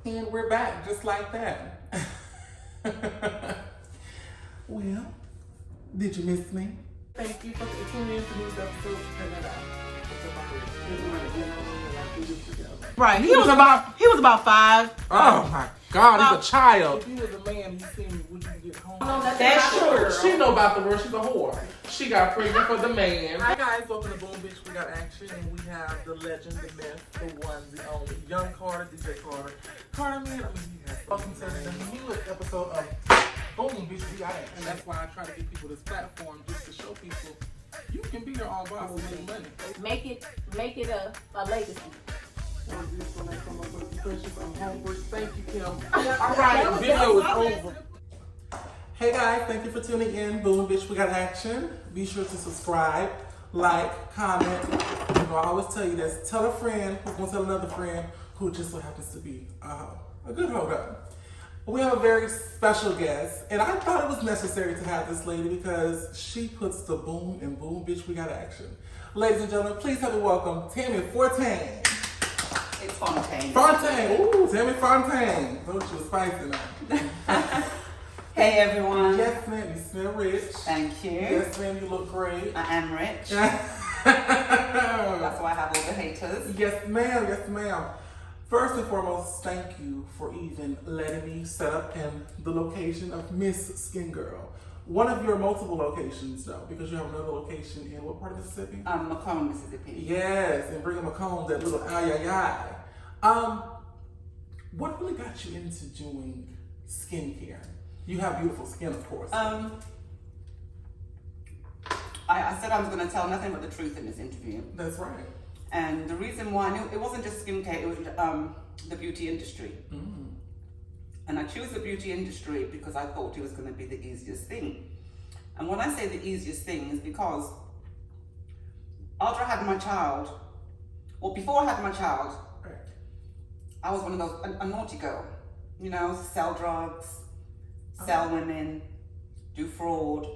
And we're back just like that. Well, did you miss me? Thank you for tuning in to these episodes. Right, he was about 5. Oh my God, he's a child. If you was a man, you seen would you get home? That's true. She know about the word. She's a whore. She got pregnant for the man. Hi guys, welcome to Boom Bitch. We got action, and we have the legend, the myth, the one, the only, Young Carter, DJ Carter. Carter, man, he has. Welcome to the newest episode of Boom Bitch. We got action. And that's why I try to give people this platform just to show people you can be your own boss and make money. Make it a legacy. I'm hungry. Thank you, Kim. All right, video is over. Hey guys, thank you for tuning in. Boom Bitch, we got action. Be sure to subscribe, like, comment. You know, I always tell you this. Tell a friend who's gonna tell another friend who just so happens to be a good hoe. We have a very special guest, and I thought it was necessary to have this lady because she puts the boom in Boom Bitch, we got action. Ladies and gentlemen, please have a welcome, Tammie Fontayne. It's Fontayne. Fontayne, ooh, Tammie Fontayne. Thought she was spicy now. Hey everyone. Yes, ma'am, you smell rich. Thank you. Yes, ma'am, you look great. I am rich. That's why I have all the haters. Yes, ma'am, yes, ma'am. First and foremost, thank you for even letting me set up in the location of Miss Skin Girl. One of your multiple locations, though, because you have another location in what part of Mississippi? Macomb, Mississippi. Yes, and bring Macomb, that little ay. What really got you into doing skincare? You have beautiful skin, of course. I said I was going to tell nothing but the truth in this interview. That's right. And the reason why, I knew it wasn't just skincare, it was the beauty industry. Mm. And I chose the beauty industry because I thought it was going to be the easiest thing. And when I say the easiest thing is because after I had my child, well, before I had my child, Right. I was one of those, a naughty girl, you know, sell drugs, sell women, do fraud,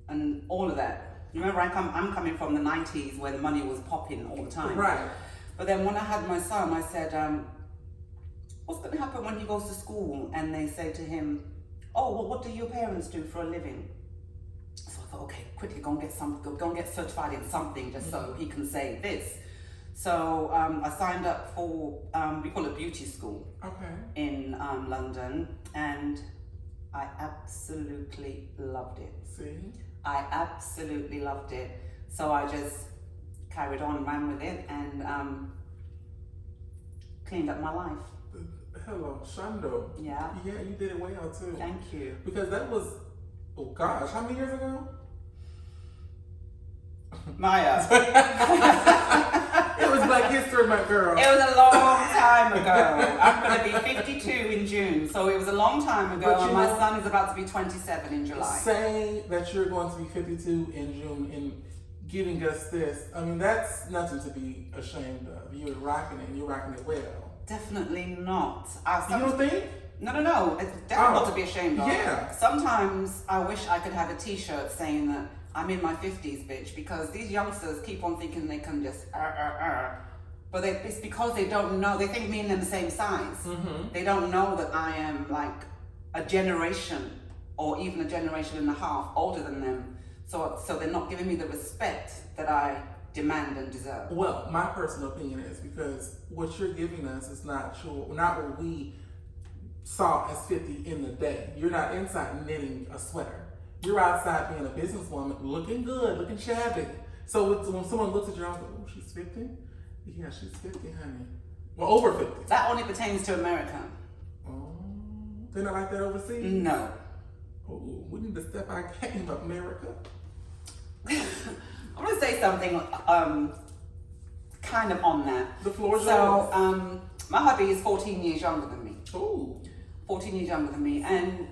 and all of that. Remember, I'm coming from the 90s where the money was popping all the time. Right. But then when I had my son, I said, what's going to happen when he goes to school and they say to him, oh, well, what do your parents do for a living? So I thought, okay, quickly go and get certified in something just so he can say this. So I signed up for, we call it beauty school in London, and I absolutely loved it. See? I absolutely loved it. So I just carried on, ran with it, and cleaned up my life. Hello, Shando. Yeah. Yeah, you did it well too. Thank you. Because that was, oh gosh, how many years ago? Maya. It was Black History Month, girl. It was a long time ago. I'm going to be 52 in June, so it was a long time ago, But and my son is about to be 27 in July. Saying that you're going to be 52 in June and giving us this, I mean, that's nothing to be ashamed of. You're rocking it, and you're rocking it well. Definitely not. You don't think? No. It's definitely not to be ashamed of. Yeah. Sometimes I wish I could have a t-shirt saying that I'm in my 50s, bitch, because these youngsters keep on thinking they can just But it's because they don't know. They think me and them the same size. Mm-hmm. They don't know that I am like a generation or even a generation and a half older than them. So they're not giving me the respect that I demand and deserve. Well, my personal opinion is because what you're giving us is not what we saw as 50 in the day. You're not inside knitting a sweater. You're outside being a businesswoman, looking good, looking shabby. So when someone looks at you, I'm like, oh, she's 50? Yeah, she's 50, honey. Well, over 50. That only pertains to America. Oh, they're not like that overseas? No. Oh, we need to step our game up, America. I want to say something kind of on that. The floor is yours. So, my hubby is 14 years younger than me. Oh. 14 years younger than me. And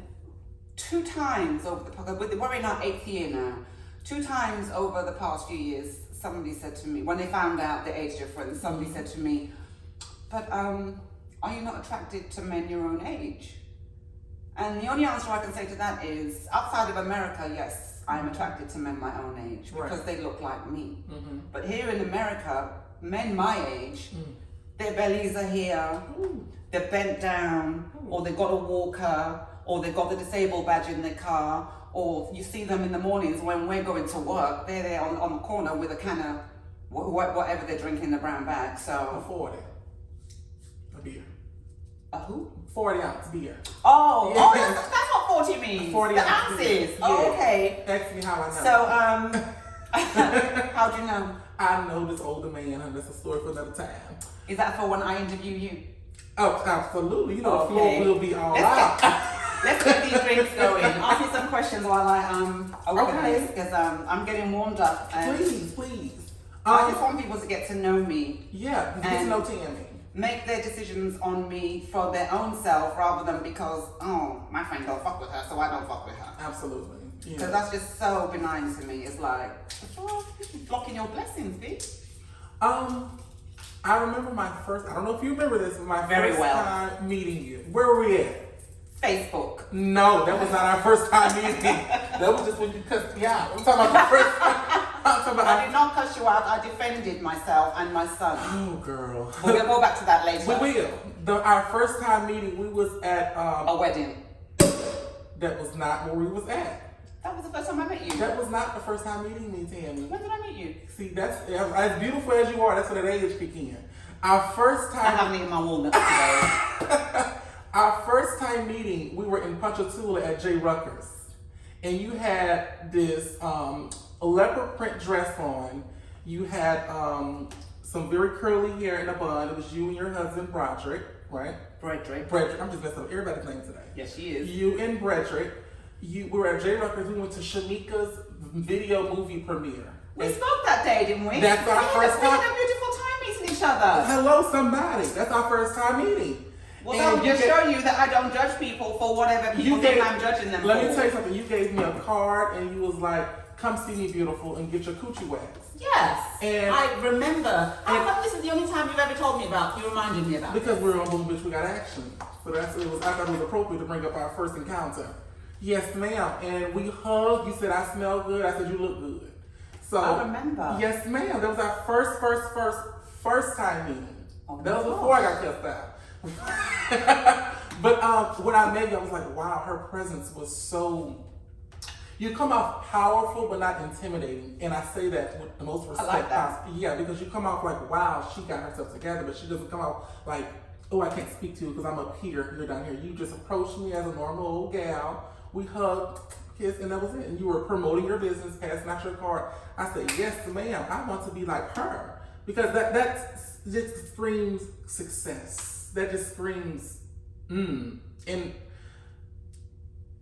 2 times over we're in our 8th year now. 2 times over the past few years, somebody said to me, when they found out the age difference, somebody said to me, but are you not attracted to men your own age? And the only answer I can say to that is, outside of America, yes, I'm attracted to men my own age because they look like me. Mm-hmm. But here in America, men my age, their bellies are here, they're bent down, or they've got a walker, or they've got the disabled badge in their car, or you see them in the mornings when we're going to work, they're there on the corner with a can of whatever they're drinking in the brown bag. A So 40. A beer. a who? 40-ounce beer. Oh, Yeah. that's what 40 means. 40 the ounces. ounces. Yeah. Oh, okay. Ask me how I know. So how'd you know? I know this older man, and that's a story for another time. Is that for when I interview you? Oh, absolutely. You know, Okay. the floor will be all Let's out. Let's get these drinks going. Ask me some questions while I open Okay. this, because I'm getting warmed up. And Please. I just want people to get to know me, Yeah, get to And- know Tammie. make their decisions on me for their own self, rather than because, oh, my friend don't fuck with her, so I don't fuck with her. Absolutely. Because Yeah. that's just so benign to me. It's like, oh, you're blocking your blessings, bitch. I remember my first, I don't know if you remember this, but my Very first well. time meeting you. Where were we at? Facebook. No, that was not our first time meeting. That was just when you cussed me out. I'm talking about the first time. I'm talking I about, did not cuss you out. I defended myself and my son. oh girl. We'll go back to that later. We will. Our first time meeting, we was at, A wedding. that was not where we was at. That was the first time I met you. That was not the first time meeting me, Tammie. When did I meet you? See, that's as beautiful as you are. That's what that age kick in. Our first I time, haven't eaten my walnuts today. our first time meeting, we were in Ponchatoula at J. Rucker's, and you had this leopard print dress on. You had some very curly hair in a bun. It was you and your husband Broderick, right? Bredrick. Bredrick. I'm just messing up everybody's name today. Yes, she is. You and Bredrick. We were at J. Rucker's. We went to Shamika's video movie premiere. We spoke that day, didn't we? That's our first We time. had a beautiful time meeting each other. Hello, somebody. That's our first time meeting. Well, And that you will just get- show you that I don't judge people for whatever people think I'm judging them Let for. me tell you something. You gave me a card and you was like, come see me, beautiful, and get your coochie waxed. Yes. And- I remember. How come this is the only time you've ever told me about? You reminded me about. Because we're on Boom Bitch, we got action. So I thought it was appropriate to bring up our first encounter. Yes, ma'am. And we hugged. You said I smell good. I said you look good. So I remember. Yes, ma'am. That was our first time meeting. Oh, That was my before I gosh. got cussed out. But when I met you, I was like, wow, her presence was so. You come off powerful but not intimidating, and I say that with the most respect like that. possible. Yeah, because you come off like, wow, she got herself together, but she doesn't come out like, oh, I can't speak to you because I'm up here, you're down here. You just approached me as a normal old gal. We hugged, kissed, and that was it. And you were promoting your business, passing out your card. I said, yes, ma'am, I want to be like her. Because that just screams success. That just screams, And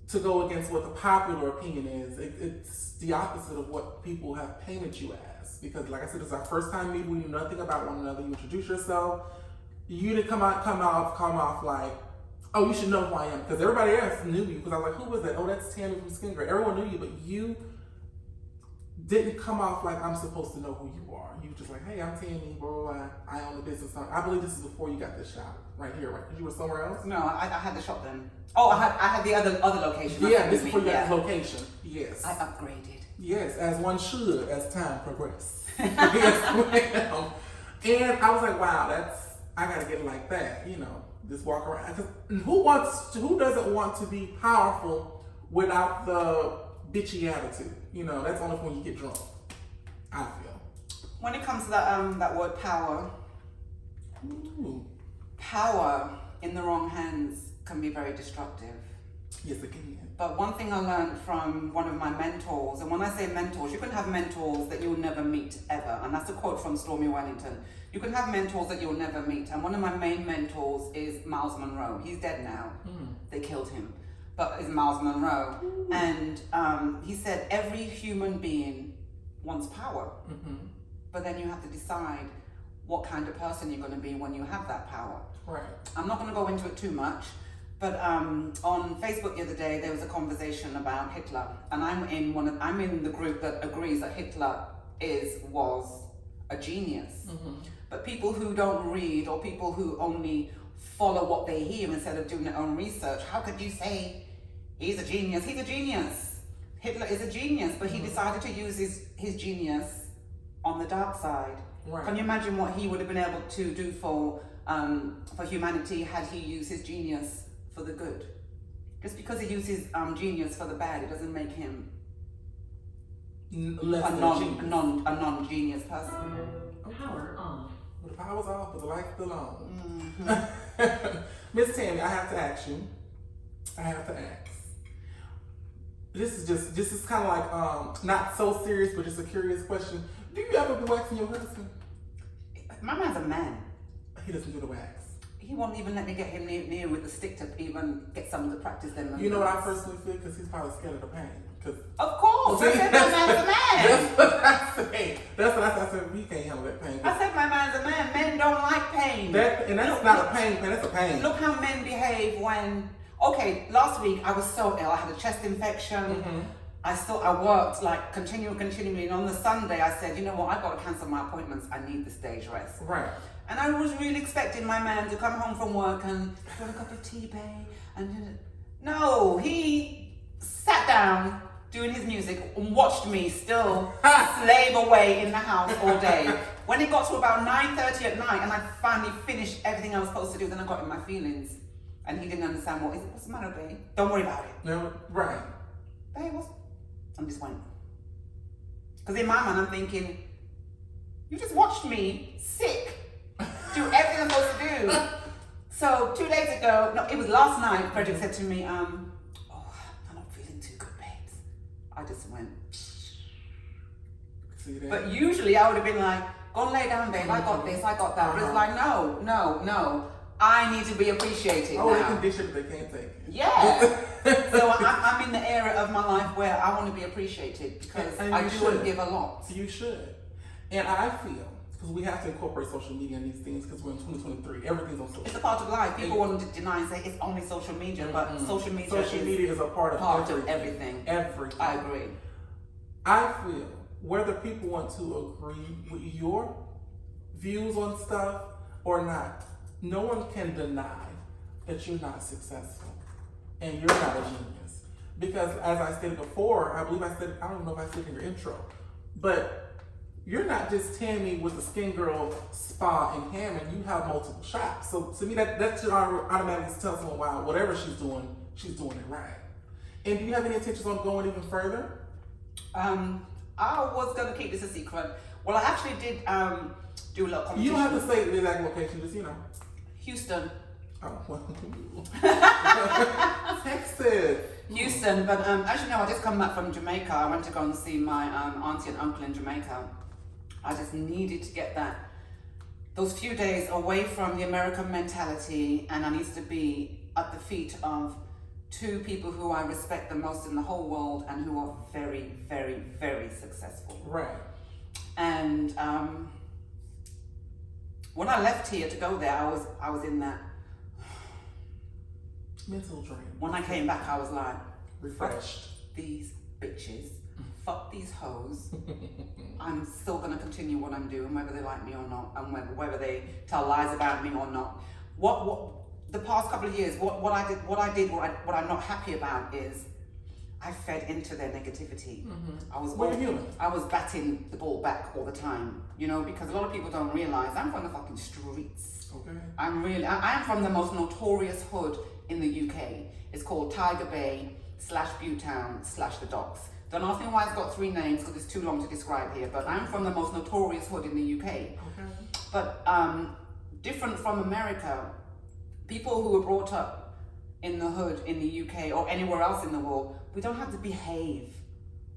to go against what the popular opinion is, it's the opposite of what people have painted you as. Because like I said, it's our first time meeting. We knew nothing about one another. You introduced yourself. You didn't come off like, oh, you should know who I am. Because everybody else knew you. Because I was like, who was that? Oh, that's Tammie from Skin Girl. Everyone knew you, but you didn't come off like I'm supposed to know who you are. You were just like, hey, I'm Tammie, blah, blah, blah. I own the business. I believe this is before you got this shop right here, right? Because you were somewhere else. No, I had the shop then. Oh, I had the other location. That's Yeah, what this you is before you mean, got this location. Yes. I upgraded. Yes, as one should as time progresses. Yes, ma'am. And I was like, wow, I gotta get like that, just walk around. 'Cause who doesn't want to be powerful without the bitchy attitude? That's only when you get drunk, I feel. When it comes to that word power, Ooh. power in the wrong hands can be very destructive. Yes, again. But one thing I learned from one of my mentors, and when I say mentors, you can have mentors that you'll never meet ever. And that's a quote from Stormy Wellington. You can have mentors that you'll never meet. And one of my main mentors is Miles Monroe. He's dead now. They killed him. But it's Miles Monroe. And he said, every human being wants power. But then you have to decide what kind of person you're going to be when you have that power. Right. I'm not going to go into it too much, but on Facebook the other day there was a conversation about Hitler, and I'm in the group that agrees that Hitler was a genius. But people who don't read, or people who only follow what they hear instead of doing their own research, how could you say he's a genius? He's a genius. Hitler is a genius, but he decided to use his genius on the dark side. Right. Can you imagine what he would have been able to do for for humanity had he used his genius for the good. Just because he uses genius for the bad, it doesn't make him a non-genius person. Power on. Well, the power's off, but the light's still on. Mm-hmm. Miss Tammie, I have to ask you. This is kind of like not so serious, but just a curious question. Do you ever be waxing your husband? My man's a man. He doesn't do the wax. He won't even let me get him near with the stick to even get someone to practice them. You know what I personally feel? Because he's probably scared of the pain. Of course, I said my man's a man. That's what I said. That's what I said. I said, we can't handle that pain. I said my man's a man. Men don't like pain. And that's not a pain, that's a pain. Look how men behave when... Okay, last week I was so ill. I had a chest infection. Mm-hmm. I worked like continually. And on the Sunday I said, you know what, I've got to cancel my appointments. I need the stage rest. Right. And I was really expecting my man to come home from work and have a cup of tea, babe. And no, he sat down doing his music and watched me still slave away in the house all day. When it got to about 9:30 at night and I finally finished everything I was supposed to do, then I got in my feelings. And he didn't understand what's the matter, babe? Don't worry about it. No, right. Babe, I'm just went. Because in my mind I'm thinking, you just watched me sick do everything I'm supposed to do. So 2 days ago, no, it was last night, Frederick said to me, I'm not feeling too good, babes. I just went. See that? But usually I would have been like, go and lay down, babe. I got this, I got that. But it's like, no. I need to be appreciated Oh, now. they condition they can't take it. Yeah. So I'm in the era of my life where I want to be appreciated because And I you do should. want to give a lot. You should. And I feel, because we have to incorporate social media in these things because we're in 2023. Everything's on social It's media. a part of life. People want to deny and say it's only social media, but social media is a part of everything. Everything. I agree. I feel whether people want to agree with your views on stuff or not, no one can deny that you're not successful and you're not a genius. Because as I stated before, I believe I said, I don't know if I said in your intro, but you're not just Tammie with the Skin Girl Spa in Hammond, you have multiple shops. So to me, that should automatically tell someone, wow, whatever she's doing it right. And do you have any intentions on going even further? I was going to keep this a secret. Well, I actually did do a little competition. You don't have to say the exact location, just, Houston. Oh, well. Texas. Houston, but as you know, I just come back from Jamaica. I went to go and see my auntie and uncle in Jamaica. I just needed to get those few days away from the American mentality, and I needed to be at the feet of two people who I respect the most in the whole world and who are very, very, very successful. Right. And when I left here to go there, I was in that mental drain. When I came back, I was like, refreshed. Fuck these bitches, fuck these hoes. I'm still gonna continue what I'm doing, whether they like me or not, and whether they tell lies about me or not. What the past couple of years, what I'm not happy about is I fed into their negativity. Mm-hmm. I was batting the ball back all the time, because a lot of people don't realize I'm from the fucking streets. Okay. I am from the most notorious hood in the UK. It's called Tiger Bay /Buttown /The Docks. Don't ask me why it's got 3 names because it's too long to describe here, but I'm from the most notorious hood in the UK. Okay. But different from America, people who were brought up in the hood in the UK or anywhere else in the world, we don't have to behave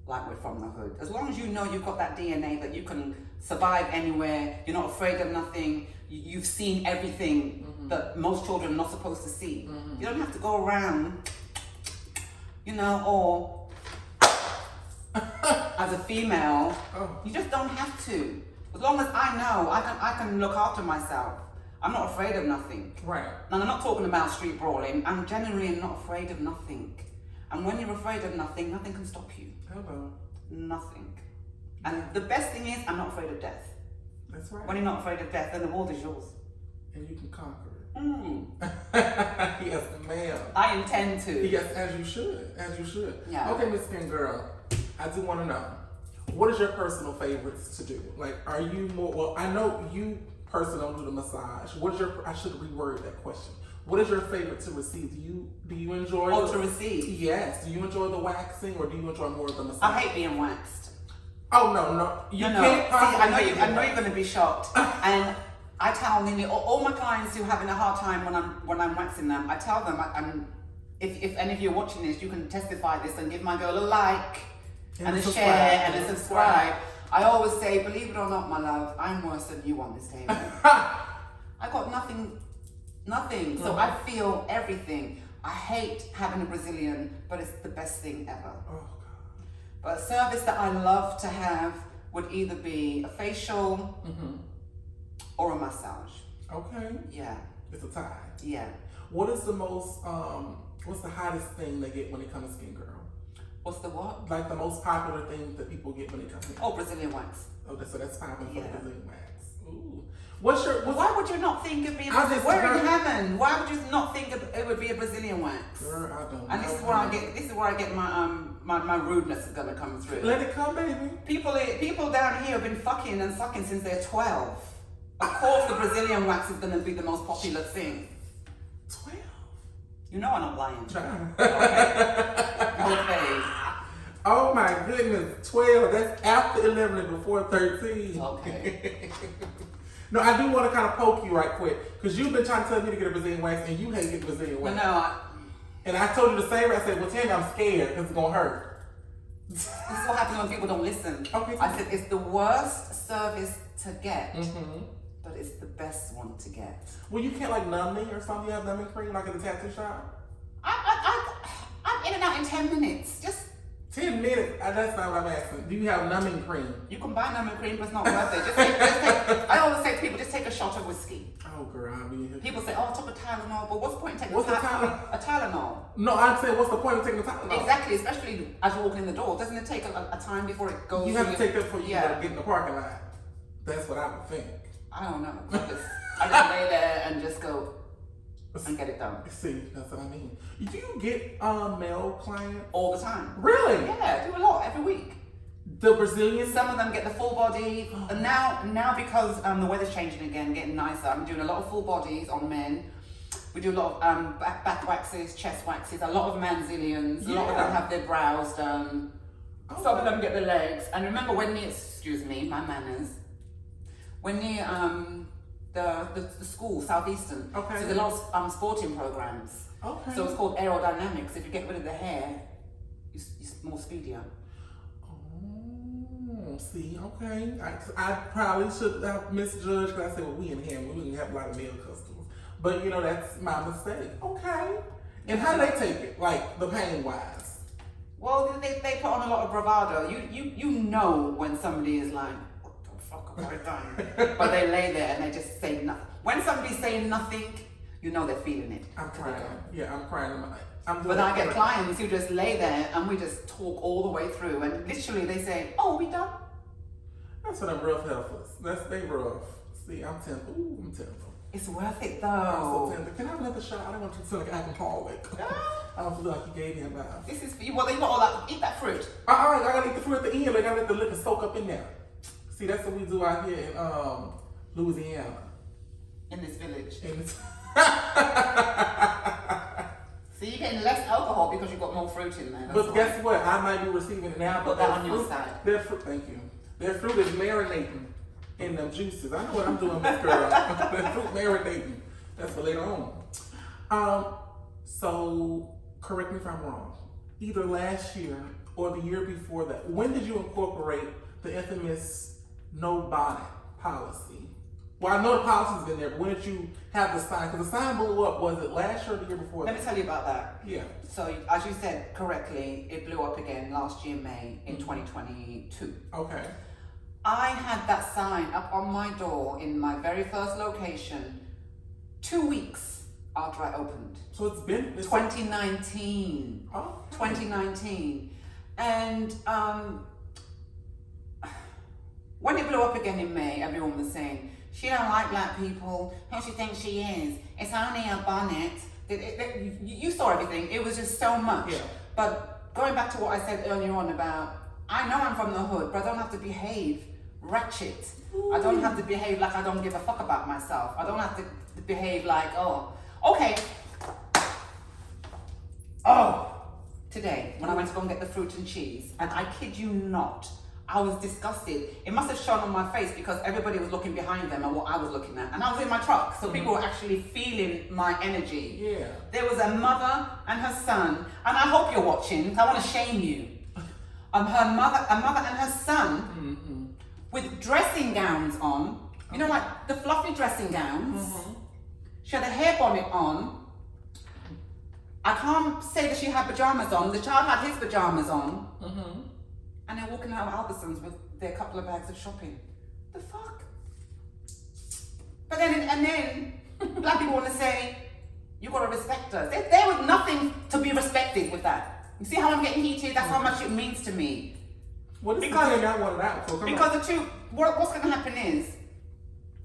like we're from the hood. As long as you know you've got that DNA that you can survive anywhere, you're not afraid of nothing, you've seen everything that most children are not supposed to see. You don't have to go around, or as a female, you just don't have to. As long as I know, I can look after myself. I'm not afraid of nothing. Right. And I'm not talking about street brawling. I'm generally not afraid of nothing. And when you're afraid of nothing, nothing can stop you. Hello. Nothing. And the best thing is, I'm not afraid of death. That's right. When you're not afraid of death, then the world is yours. And you can conquer it. Yes, ma'am. I intend to. Yes, as you should. As you should. Yeah. Okay, Miss Skin Girl, I do want to know, what is your personal favorites to do? Like, are you more, well, I know you person don't do the massage, what is your? I should reword that question. What is your favorite to receive? Do you enjoy? Oh, to receive? Yes. Do you enjoy the waxing or do you enjoy more of the massage? I hate being waxed. Oh no. You No. can't See, possibly. I know you're going to be shocked. And I tell nearly all my clients who are having a hard time when I'm waxing them, I tell them, if any of you are watching this, you can testify this and give my girl a like and a share and a subscribe. I always say, believe it or not, my love, I'm worse than you on this table. I got nothing. So I feel everything. I hate having a Brazilian, but it's the best thing ever. Oh, God. But a service that I love to have would either be a facial or a massage. Okay. Yeah. It's a tie. Yeah. What is the most, what's the hottest thing they get when it comes to skin, girl? What's the what? Like the most popular thing that people get when it comes to Oh, Brazilian wax. Oh, so that's popular for Yeah. the Brazilian wax. Ooh. Why would you not think it'd be a Brazilian? We're in heaven. Why would you not think it would be a Brazilian wax? Girl, I don't And know. this is where I get my rudeness is gonna come through. Let it come, baby. People down here have been fucking and sucking since they're 12. Of course, the Brazilian wax is gonna be the most popular thing. 12. You know I'm not lying. Trying. Okay. Oh my goodness, 12. That's after 11 and before 13. Okay. No, I do want to kind of poke you right quick because you've been trying to tell me to get a Brazilian wax and you hate getting Brazilian wax. No. And I told you the same. I said, well, Tammie, I'm scared because it's going to hurt. This is what happens when people don't listen. Okay. I said it's the worst service to get, but it's the best one to get. Well, you can't like numbing or something. You have numbing cream like at the tattoo shop? I'm in and out in 10 minutes. Just 10 minutes. That's not what I'm asking. Do you have numbing cream? you can buy numbing cream, but it's not worth it. Just take, I always say to people, just take a shot of whiskey. Oh, girl. I mean, People say, oh, I took a Tylenol, but what's the point in taking What's the a Tylenol? no, I'm saying, what's the point of taking the Tylenol? Exactly, especially as you're walking in the door. Doesn't it take a time before it goes? You have to through take that before you get in the parking lot. That's what I would think. I don't know. I just lay there and just go and get it done. See, that's what I mean. Do you get male clients? All the time. Really? Yeah, I do a lot every week. The Brazilians? Some of them get the full body. And now because the weather's changing again, getting nicer, I'm doing a lot of full bodies on men. We do a lot of back waxes, chest waxes, a lot of manzilians. A lot of them have their brows done. Some of them get the legs. And remember when near, excuse me, my manners, when near the school, Southeastern, so there's a lot of sporting programs. Okay. So it's called aerodynamics. If you get rid of the hair, you're more speedier. Oh, see, okay. I probably should have misjudged because I said, well, we in here, we didn't have a lot of male customers. But, you know, that's my mistake. Okay. And how do they take it, like, the pain-wise? Well, they put on a lot of bravado. You know when somebody is like, what the fuck have I done? But they lay there and they just say nothing. When somebody's saying nothing, you know they're feeling it. I'm crying. Yeah, I'm crying. But I get clients who just lay there and we just talk all the way through and literally they say, oh, we done? That's what I'm rough helpers. They rough. See, I'm temple. Ooh, I'm temple. It's worth it I'm so though. tender. Can I have another shot? I don't want you to feel like an alcoholic. I don't feel like you gave me a bath. This is for you. Well, you got all that. Eat that fruit. I gotta eat the fruit at the end. I gotta let the liquor soak up in there. See, that's what we do out here in Louisiana. In this village. In this So you're getting less alcohol because you've got more fruit in there. But guess what? I might be receiving it now. Put that on your side. Their fruit, thank you. Their fruit is marinating in them juices. I know what I'm doing, Miss Girl. Their fruit marinating. That's for later on. So correct me if I'm wrong. Either last year or the year before that, when did you incorporate the infamous no bonnet policy? Well, I know the policy's been there, but when did you have the sign? Because the sign blew up, was it last year or the year before Let me tell you about that. Yeah. So, as you said correctly, it blew up again last year, May, in 2022. Okay. I had that sign up on my door in my very first location 2 weeks after I opened. So it's been... 2019. Oh. 2019. And when it blew up again in May, everyone was saying, she don't like black people. Who she thinks she is? It's only a bonnet. You saw everything. It was just so much. Yeah. But going back to what I said earlier on about, I know I'm from the hood, but I don't have to behave ratchet. I don't have to behave like I don't give a fuck about myself. I don't have to behave like, oh, okay. Oh, today when I went to go and get the fruit and cheese, and I kid you not, I was disgusted. It must have shown on my face because everybody was looking behind them and what I was looking at. And I was in my truck, so people were actually feeling my energy. Yeah. There was a mother and her son, and I hope you're watching, because I want to shame you. A mother and her son with dressing gowns on. You know, like the fluffy dressing gowns. She had a hair bonnet on. I can't say that she had pajamas on. The child had his pajamas on. And they're walking out of Albertsons with their couple of bags of shopping. The fuck? But then black people want to say, you gotta respect us. There was nothing to be respected with that. You see how I'm getting heated? That's how much it means to me. Well, this is the thing I wanted out. So Because the truth, what's gonna happen is,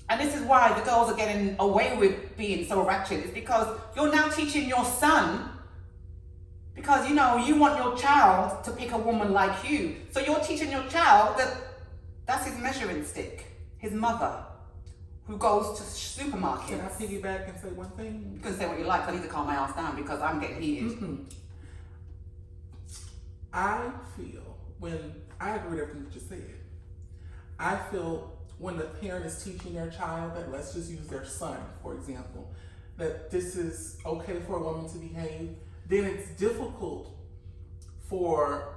and this is why the girls are getting away with being so ratchet, is because you're now teaching your son, because you know, you want your child to pick a woman like you. So you're teaching your child that that's his measuring stick, his mother, who goes to supermarkets. Can I piggyback and say one thing? You can say what you like, I need to calm my ass down because I'm getting heated. I feel I agree with everything you just said. I feel when the parent is teaching their child that, let's just use their son, for example, that this is okay for a woman to behave, then it's difficult for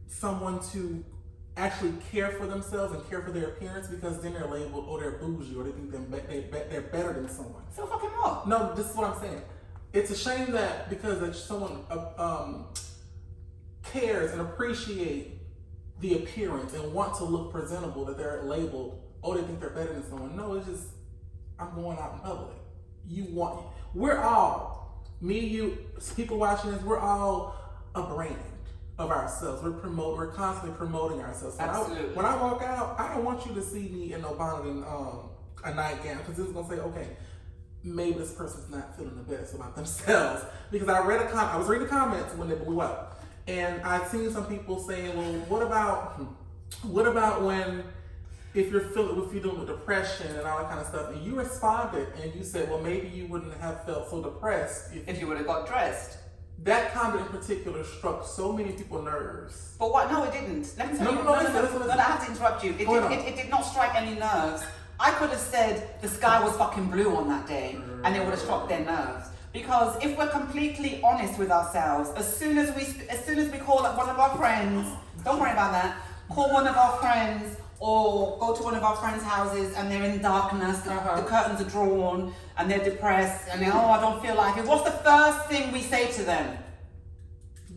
someone to actually care for themselves and care for their appearance, because then they're labeled, oh, they're bougie, or they think they're better than someone. So fucking what? No, this is what I'm saying. It's a shame that because that someone cares and appreciate the appearance and want to look presentable, that they're labeled, oh, they think they're better than someone. No, it's just, I'm going out in public. We're all, me, you, people watching this, we're all a brand of ourselves. We're constantly promoting ourselves. Absolutely. When I walk out, I don't want you to see me in no bonnet and a nightgown, because it's gonna say, okay, maybe this person's not feeling the best about themselves. Because I was reading the comments when they blew up, and I've seen some people saying, well, what about when, if you're dealing with depression and all that kind of stuff, and you responded and you said, well, maybe you wouldn't have felt so depressed if you would have got dressed. That comment in particular struck so many people's nerves. But what? No, it didn't. Let me tell you. No, I have to interrupt you. It did not strike any nerves. I could have said the sky was fucking blue on that day, and it would have struck their nerves. Because if we're completely honest with ourselves, as soon as we call up one of our friends, don't worry about that. Call one of our friends, or go to one of our friends' houses, and they're in darkness. The curtains are drawn, and they're depressed, and I don't feel like it. What's the first thing we say to them?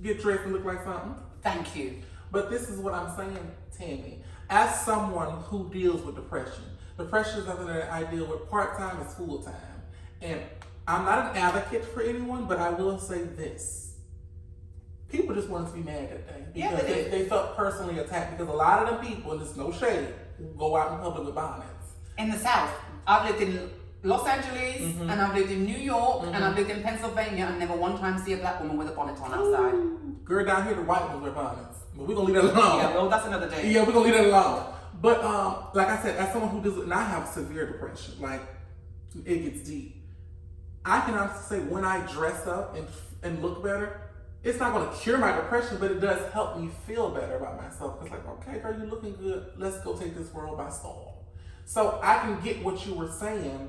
Get dressed and look like something. Thank you. But this is what I'm saying, Tammie. As someone who deals with depression is something that I deal with part-time and full-time. And I'm not an advocate for anyone, but I will say this. People just wanted to be mad that day. Because they felt personally attacked, because a lot of them people, and there's no shade, go out in public with bonnets. In the South, I've lived in Los Angeles, and I've lived in New York, and I've lived in Pennsylvania, and never one time see a black woman with a bonnet on outside. Girl, down here the white ones wear bonnets. But we're going to leave that alone. Yeah, well, that's another day. Yeah, we're going to leave that alone. But like I said, as someone who deals with, and I have severe depression, like it gets deep. I can honestly say when I dress up and look better, it's not going to cure my depression, but it does help me feel better about myself. It's like, okay, girl, you're looking good. Let's go take this world by storm. So I can get what you were saying.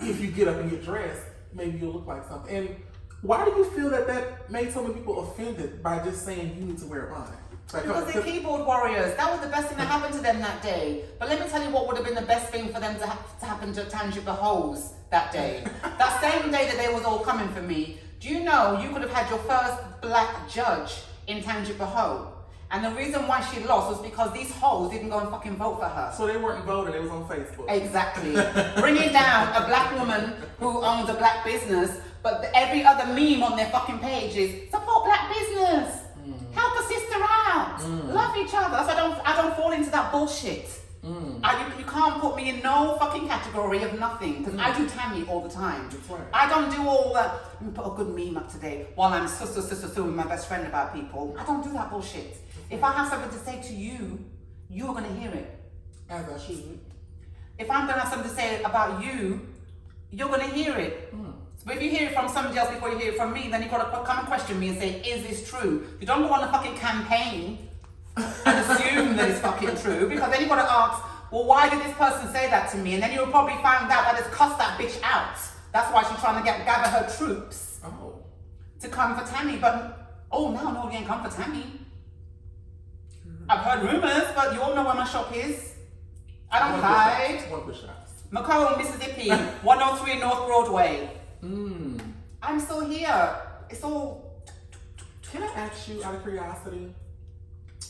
If you get up and get dressed, maybe you'll look like something. And why do you feel that made so many people offended by just saying you need to wear a bonnet? Because they're keyboard warriors. That was the best thing that happened to them that day. But let me tell you what would have been the best thing for them to happen to Tangier Behoes that day. That same day that they was all coming for me. Do you know you could have had your first black judge in Tangier Behoe? And the reason why she lost was because these hoes didn't go and fucking vote for her. So they weren't voting, it was on Facebook. Exactly. Bringing down a black woman who owns a black business, but every other meme on their fucking page is support black business. Help a sister out. Love each other. So I don't fall into that bullshit. You can't put me in no fucking category of nothing, because I do Tammie all the time. That's right. I don't do all that. Put a good meme up today while I'm suing my best friend about people. I don't do that bullshit. If I have something to say to you, you're going to hear it. As I should. If I'm going to have something to say about you, you're going to hear it. But if you hear it from somebody else before you hear it from me, then you've got to come and question me and say, is this true? You don't go on a fucking campaign and assume that it's fucking true, because then you've got to ask, well, why did this person say that to me? And then you'll probably find out that it's cussed that bitch out. That's why she's trying to gather her troops to come for Tammie. But, no, you ain't come for Tammie. I've heard rumors, but you all know where my shop is. I don't hide. One of the shops. Macomb, Mississippi, 103 North Broadway. I'm still here. It's all... Can I ask you, out of curiosity,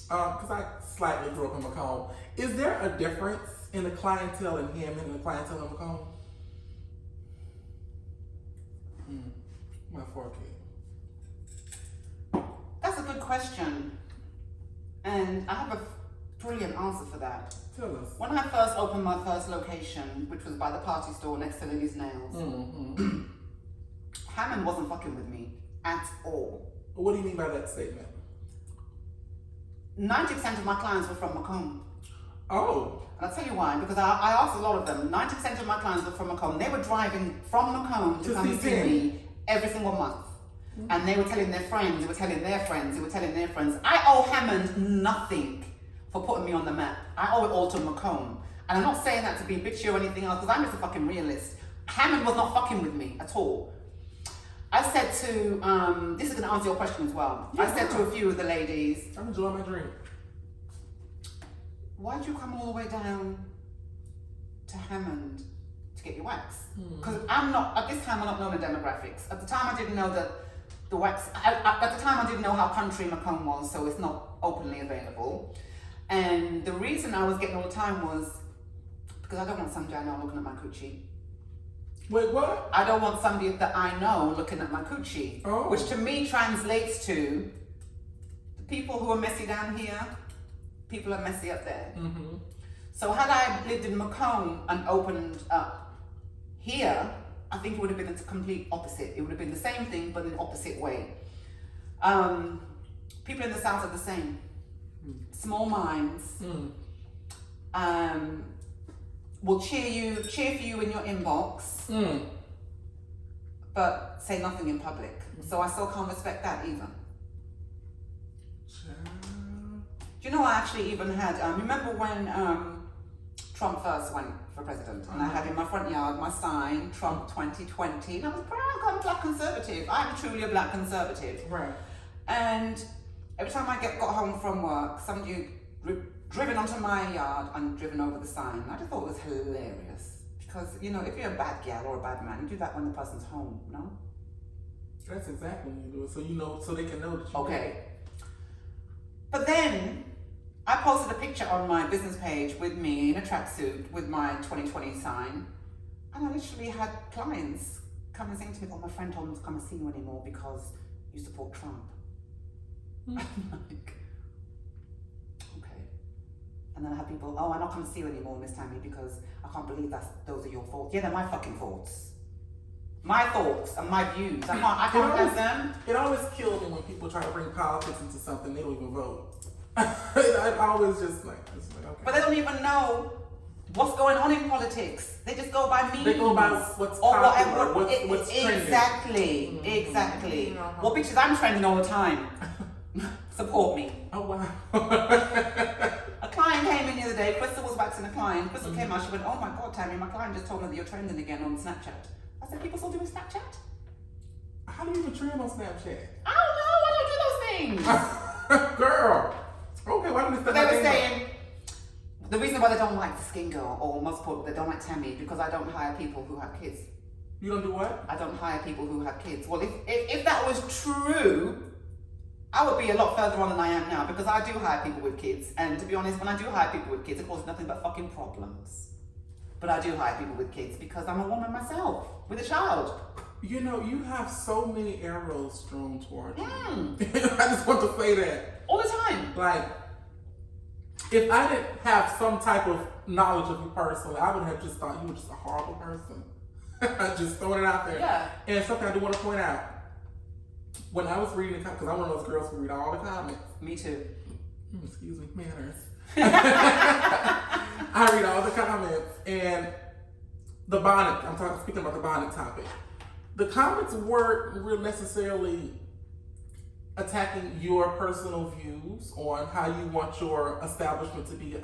because I slightly grew up in Macomb, is there a difference in the clientele in Hammond and the clientele in Macomb? My forehead. That's a good question. And I have a brilliant answer for that. Tell us. When I first opened my first location, which was by the party store next to Lily's Nails, Hammond wasn't fucking with me at all. What do you mean by that statement? 90% of my clients were from Macomb. Oh. And I'll tell you why, because I asked a lot of them. 90% of my clients were from Macomb. They were driving from Macomb to come see me every single month. And they were telling their friends, they were telling their friends, they were telling their friends. I owe Hammond nothing for putting me on the map. I owe it all to Macomb. And I'm not saying that to be bitchy or anything else, because I'm just a fucking realist. Hammond was not fucking with me at all. I said to, this is going to answer your question as well. Yeah. I said to a few of the ladies, I'm enjoying my drink. why'd you come all the way down to Hammond to get your wax? Because at this time I'm not knowing the demographics. At the time I didn't know that the wax, at the time I didn't know how country Macomb was, so it's not openly available. And the reason I was getting all the time was because I don't want somebody I know looking at my coochie. Wait, what? I don't want somebody that I know looking at my coochie. Oh. Which to me translates to the people who are messy down here, people are messy up there. So had I lived in Macomb and opened up here, I think it would have been the complete opposite. It would have been the same thing, but in the opposite way. People in the South are the same. Small minds. Will cheer for you in your inbox, but say nothing in public. So I still can't respect that either. Do you know, I actually even had, remember when Trump first went for president, and I had in my front yard my sign, Trump 2020, and I was proud, I'm a black conservative. I'm truly a black conservative. Right. And every time I got home from work, somebody driven onto my yard and driven over the sign. I just thought it was hilarious. Because, you know, if you're a bad gal or a bad man, you do that when the person's home, no? That's exactly when you do it, so you know, so they can know that you Okay. But then, I posted a picture on my business page with me in a tracksuit with my 2020 sign. And I literally had clients come and say to me, oh, my friend told me to come and see you anymore because you support Trump. I'm like, okay. And then I have people, oh, I'm not going to see you anymore, Miss Tammie, because I can't believe those are your faults. Yeah, they're my fucking faults. My thoughts and my views. I can't have them. It always kills me when people try to bring politics into something they don't even vote. I always just like, okay. But they don't even know what's going on in politics. They just go by memes. They go by what's popular, what's trending. Exactly, exactly. Well, bitches, I'm trending all the time. Support me. Oh, wow. A client came in the other day. Crystal was waxing a client. Crystal came out. She went, oh my God, Tammie, my client just told me that you're trending again on Snapchat. I said, people still doing Snapchat? How do you even trend on Snapchat? I don't know. I don't do those things. Girl. Okay, why didn't But they were saying, the reason why they don't like the skin girl, or most people, they don't like Tammie, because I don't hire people who have kids. You don't do what? I don't hire people who have kids. Well, if that was true, I would be a lot further on than I am now, because I do hire people with kids. And to be honest, when I do hire people with kids, it causes nothing but fucking problems. But I do hire people with kids because I'm a woman myself, with a child. You know, you have so many arrows thrown toward you. I just want to say that. All the time. Like, if I didn't have some type of knowledge of you personally, I would have just thought you were just a horrible person. Just throwing it out there. Yeah. And something I do want to point out. When I was reading the comments, because I'm one of those girls who read all the comments. Me too. excuse me, manners. I read all the comments and the bonnet. Speaking about the bonnet topic. The comments weren't really necessarily attacking your personal views on how you want your establishment to be.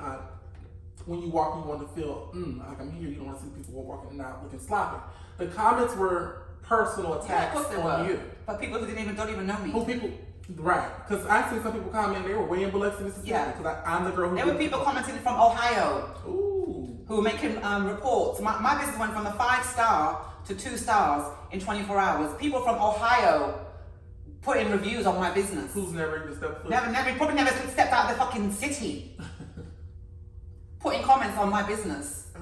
When you walk, you want to feel like I'm here. You don't want to see people walking and out looking sloppy. The comments were personal attacks on you. But people who don't even know me. Who people? Right, because I see some people comment. They were way in Biloxi, Mississippi. Yeah. Because I'm the girl who. There were people commenting from Ohio. Ooh. Who were making reports. My business went from a 5-star to 2 stars in 24 hours. People from Ohio put in reviews on my business. Who's never even stepped foot? Probably never stepped out of the fucking city. Putting comments on my business. Oh.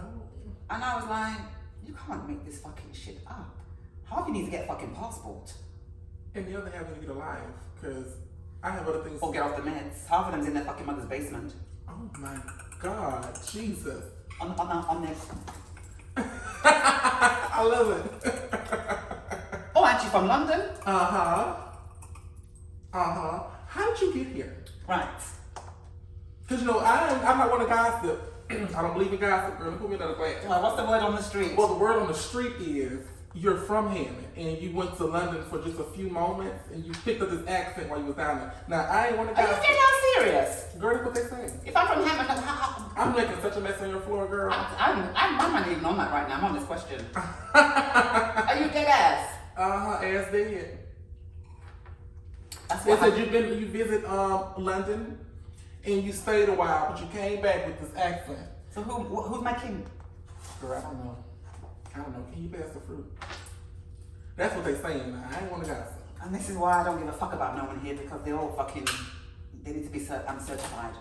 And I was like, you can't make this fucking shit up. Half you need to get a fucking passport. And the other half you get alive, because I have other things. Or get off the meds. Half of them's in their fucking mother's basement. Oh my God, Jesus. On their... I love it. Oh, aren't you from London? Uh-huh. How did you get here? Right. Because, I'm not one of gossip. I don't believe in gossip, girl. Put me another glass. Well, what's the word on the street? Well, the word on the street is you're from Hammond and you went to London for just a few moments and you picked up this accent while you was down there. Now, I ain't one of Are you gossip. dead out serious? Girl, that's what they say. If I'm from Hammond, I'm making such a mess on your floor, girl. I'm not even on that right now. I'm on this question. Are you dead ass? Ass dead. That's They what said you visit London and you stayed a while, but you came back with this accent. So who's my king? Girl, I don't know. Can you pass the fruit? That's what they saying now. I ain't want to gossip. And this is why I don't give a fuck about no one here, because they're all fucking, they need to be uncertified.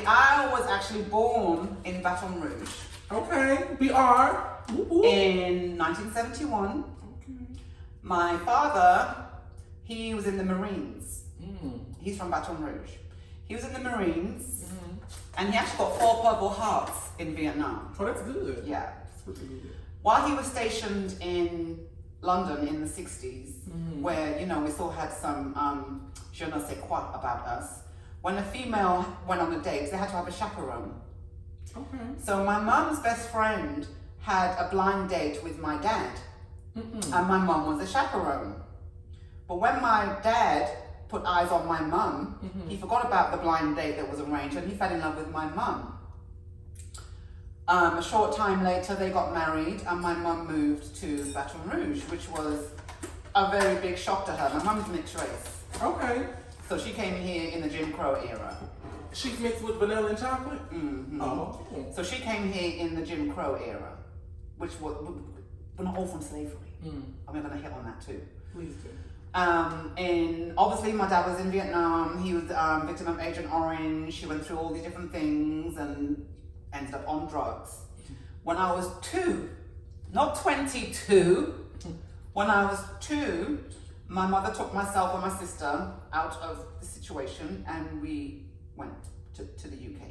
I was actually born in Baton Rouge. Okay, BR. In 1971. Okay. My father, he was in the Marines. Mm. He's from Baton Rouge. He was in the Marines, and he actually got 4 Purple Hearts in Vietnam. Oh, that's good. Yeah. That's pretty good. While he was stationed in London in the 60s, where, we still had some je ne sais quoi about us, when a female went on a date, they had to have a chaperone. Okay. So my mum's best friend had a blind date with my dad, and my mum was a chaperone. But when my dad put eyes on my mum, he forgot about the blind date that was arranged and he fell in love with my mum. A short time later, they got married and my mum moved to Baton Rouge, which was a very big shock to her. My mum's mixed race. Okay. So she came here in the Jim Crow era. She's mixed with vanilla and chocolate? Oh. So she came here in the Jim Crow era, which was, we're not all from slavery. I'm going to hit on that too. Please do. And obviously my dad was in Vietnam. He was victim of Agent Orange. He went through all these different things and ended up on drugs. When I was 2, not 22, when I was 2, my mother took myself and my sister out of the situation and we went to the UK.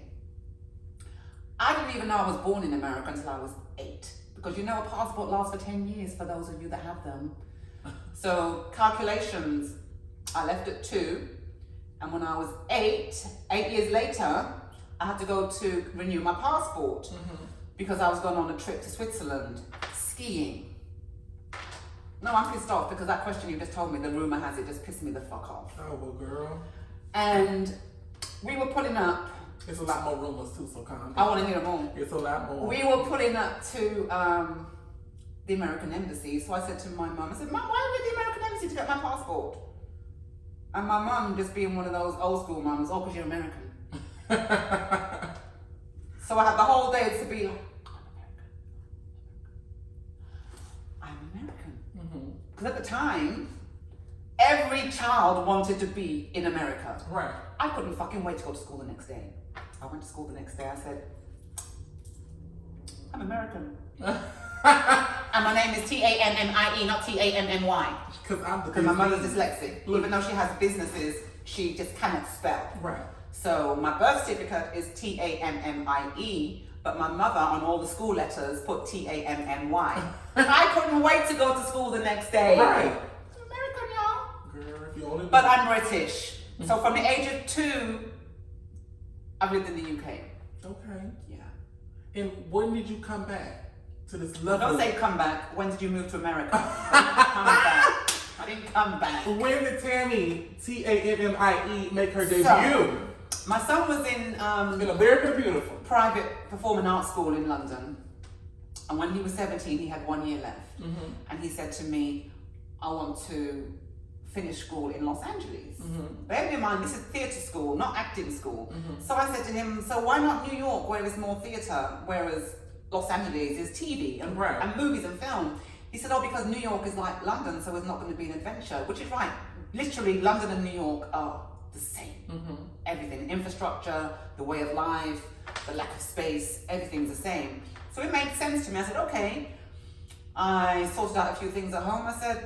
I didn't even know I was born in America until I was 8, because a passport lasts for 10 years for those of you that have them. So calculations, I left at 2, and when I was 8 years later, I had to go to renew my passport because I was going on a trip to Switzerland skiing. No, I'm pissed off because that question you just told me, the rumor has it, just pissed me the fuck off. Oh, well, girl. And we were pulling up. It's a lot more rumors too, so calm down. I want to hear them all. It's a lot more. We were pulling up to the American Embassy. So I said to my mum, I said, Mum, why are we at the American Embassy to get my passport? And my mum, just being one of those old school mums, oh, because you're American. So I had the whole day to be like, I'm American. Because at the time, every child wanted to be in America. Right. I couldn't fucking wait to go to school the next day. I went to school the next day. I said, I'm American. And my name is Tammie, not Tammy. Because my mother's dyslexic. Even though she has businesses, she just cannot spell. Right. So my birth certificate is Tammie, but my mother on all the school letters put Tammy. I couldn't wait to go to school the next day. Right. I'm American, y'all. Girl, if you only But I'm British. So from the age of 2, I've lived in the UK. Okay. Yeah. And when did you come back to this Don't lovely... say come back. When did you move to America? I didn't come back. When did Tammie, Tammie, make her debut? So, my son was in America the Beautiful. private performing arts school in London. And when he was 17, he had 1 year left. Mm-hmm. And he said to me, I want to finish school in Los Angeles. Mm-hmm. Bear in mind, this is theatre school, not acting school. Mm-hmm. So I said to him, so why not New York, where there's more theatre, whereas Los Angeles is TV and, Right. and movies and film? He said, oh, because New York is like London, so it's not going to be an adventure, which is right. Literally, London and New York are the same. Mm-hmm. Everything, infrastructure, the way of life, the lack of space, everything's the same. So it made sense to me. I said, okay. I sorted out a few things at home. I said,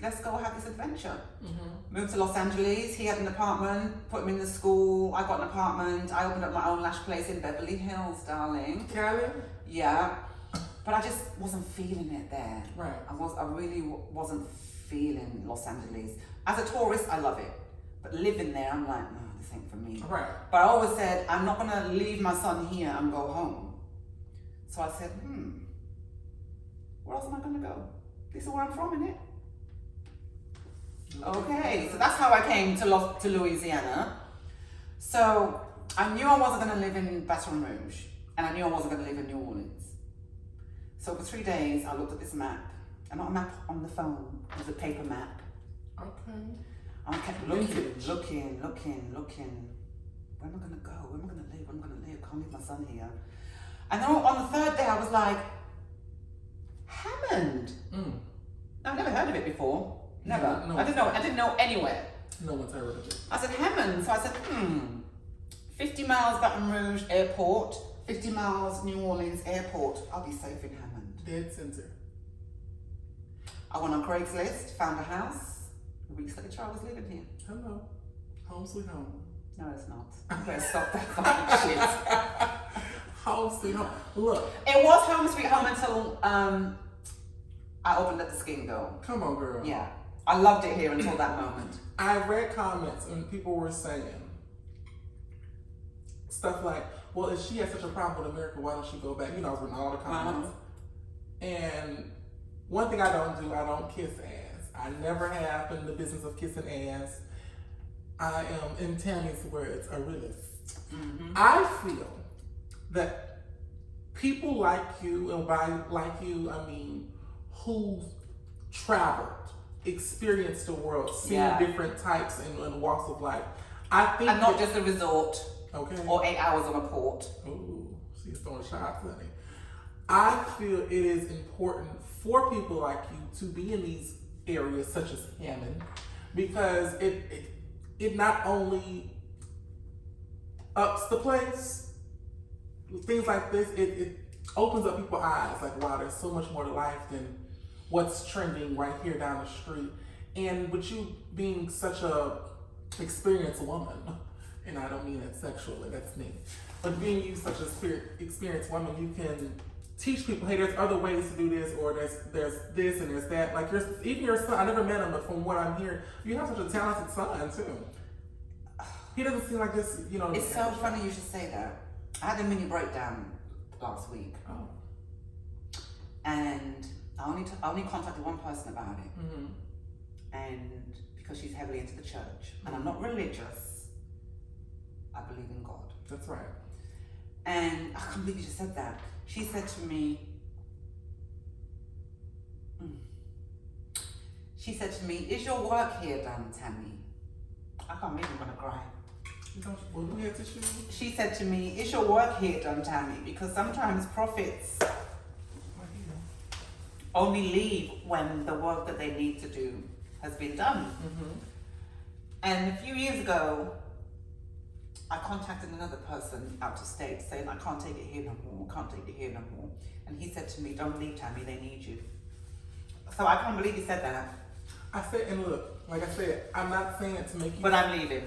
let's go have this adventure. Mm-hmm. Moved to Los Angeles. He had an apartment, put him in the school. I got an apartment. I opened up my own lash place in Beverly Hills, darling. Cali? Yeah. But I just wasn't feeling it there. Right. I really wasn't feeling Los Angeles. As a tourist, I love it. But living there, I'm like, no, this ain't for me. Right. But I always said, I'm not gonna leave my son here and go home. So I said, where else am I gonna go? This is where I'm from, innit? Okay, so that's how I came to Louisiana. So I knew I wasn't gonna live in Baton Rouge, and I knew I wasn't gonna live in New Orleans. So for 3 days, I looked at this map, and not a map on the phone, it was a paper map. Okay. I kept looking. Where am I gonna go? Where am I gonna live? Where am I gonna live? Can't leave my son here. And then on the 3rd day, I was like, Hammond. I've never heard of it before. Never. No, I didn't know anywhere. No one's heard of it. I said, Hammond. So I said, 50 miles Baton Rouge Airport, 50 miles New Orleans Airport. I'll be safe in Hammond. Dead center. I went on Craigslist, found a house. Weeks later, I was living here. Hello. Home sweet home. No, it's not. You better stop that fucking shit. Home sweet home. Look. It was home sweet home until I opened up the skin door. Come on, girl. Yeah. I loved it here until that moment. I read comments and people were saying stuff like, well, if she has such a problem with America, why don't she go back? You know, I was reading all the comments. And one thing I don't do, I don't kiss ass. I never have been in the business of kissing ass. I am, in Tammie's words, a realist. I feel that people like you, and by like you, I mean who traveled, experienced the world, seen different types and walks of life. I think, and not just a resort, okay, or 8 hours on a port. Ooh, she's throwing shots, honey. I feel it is important for people like you to be in these areas such as Hammond, because it not only ups the place, things like this, it opens up people's eyes, like, wow, there's so much more to life than what's trending right here down the street. And with you being such a experienced woman, and I don't mean it sexually, that's me, but being you such a experienced woman, you can teach people, hey, there's other ways to do this, or there's this and there's that. Like even your son, I never met him, but from what I'm hearing, you have such a talented son too. He doesn't seem like this, you know. It's so funny you should say that. I had a mini breakdown last week. Oh. And I only contacted one person about it. And because she's heavily into the church. And I'm not religious. I believe in God. That's right. And I can't believe you just said that. She said to me, is your work here done, Tammie? I can't believe I'm gonna cry. Well, we had tissue. She said to me, is your work here done, Tammie? Because sometimes prophets only leave when the work that they need to do has been done. And a few years ago, I contacted another person out of state saying, I can't take it here no more, And he said to me, don't leave, Tammie, they need you. So I can't believe he said that. I said, and look, like I said, I'm not saying it to make you. But I'm leaving.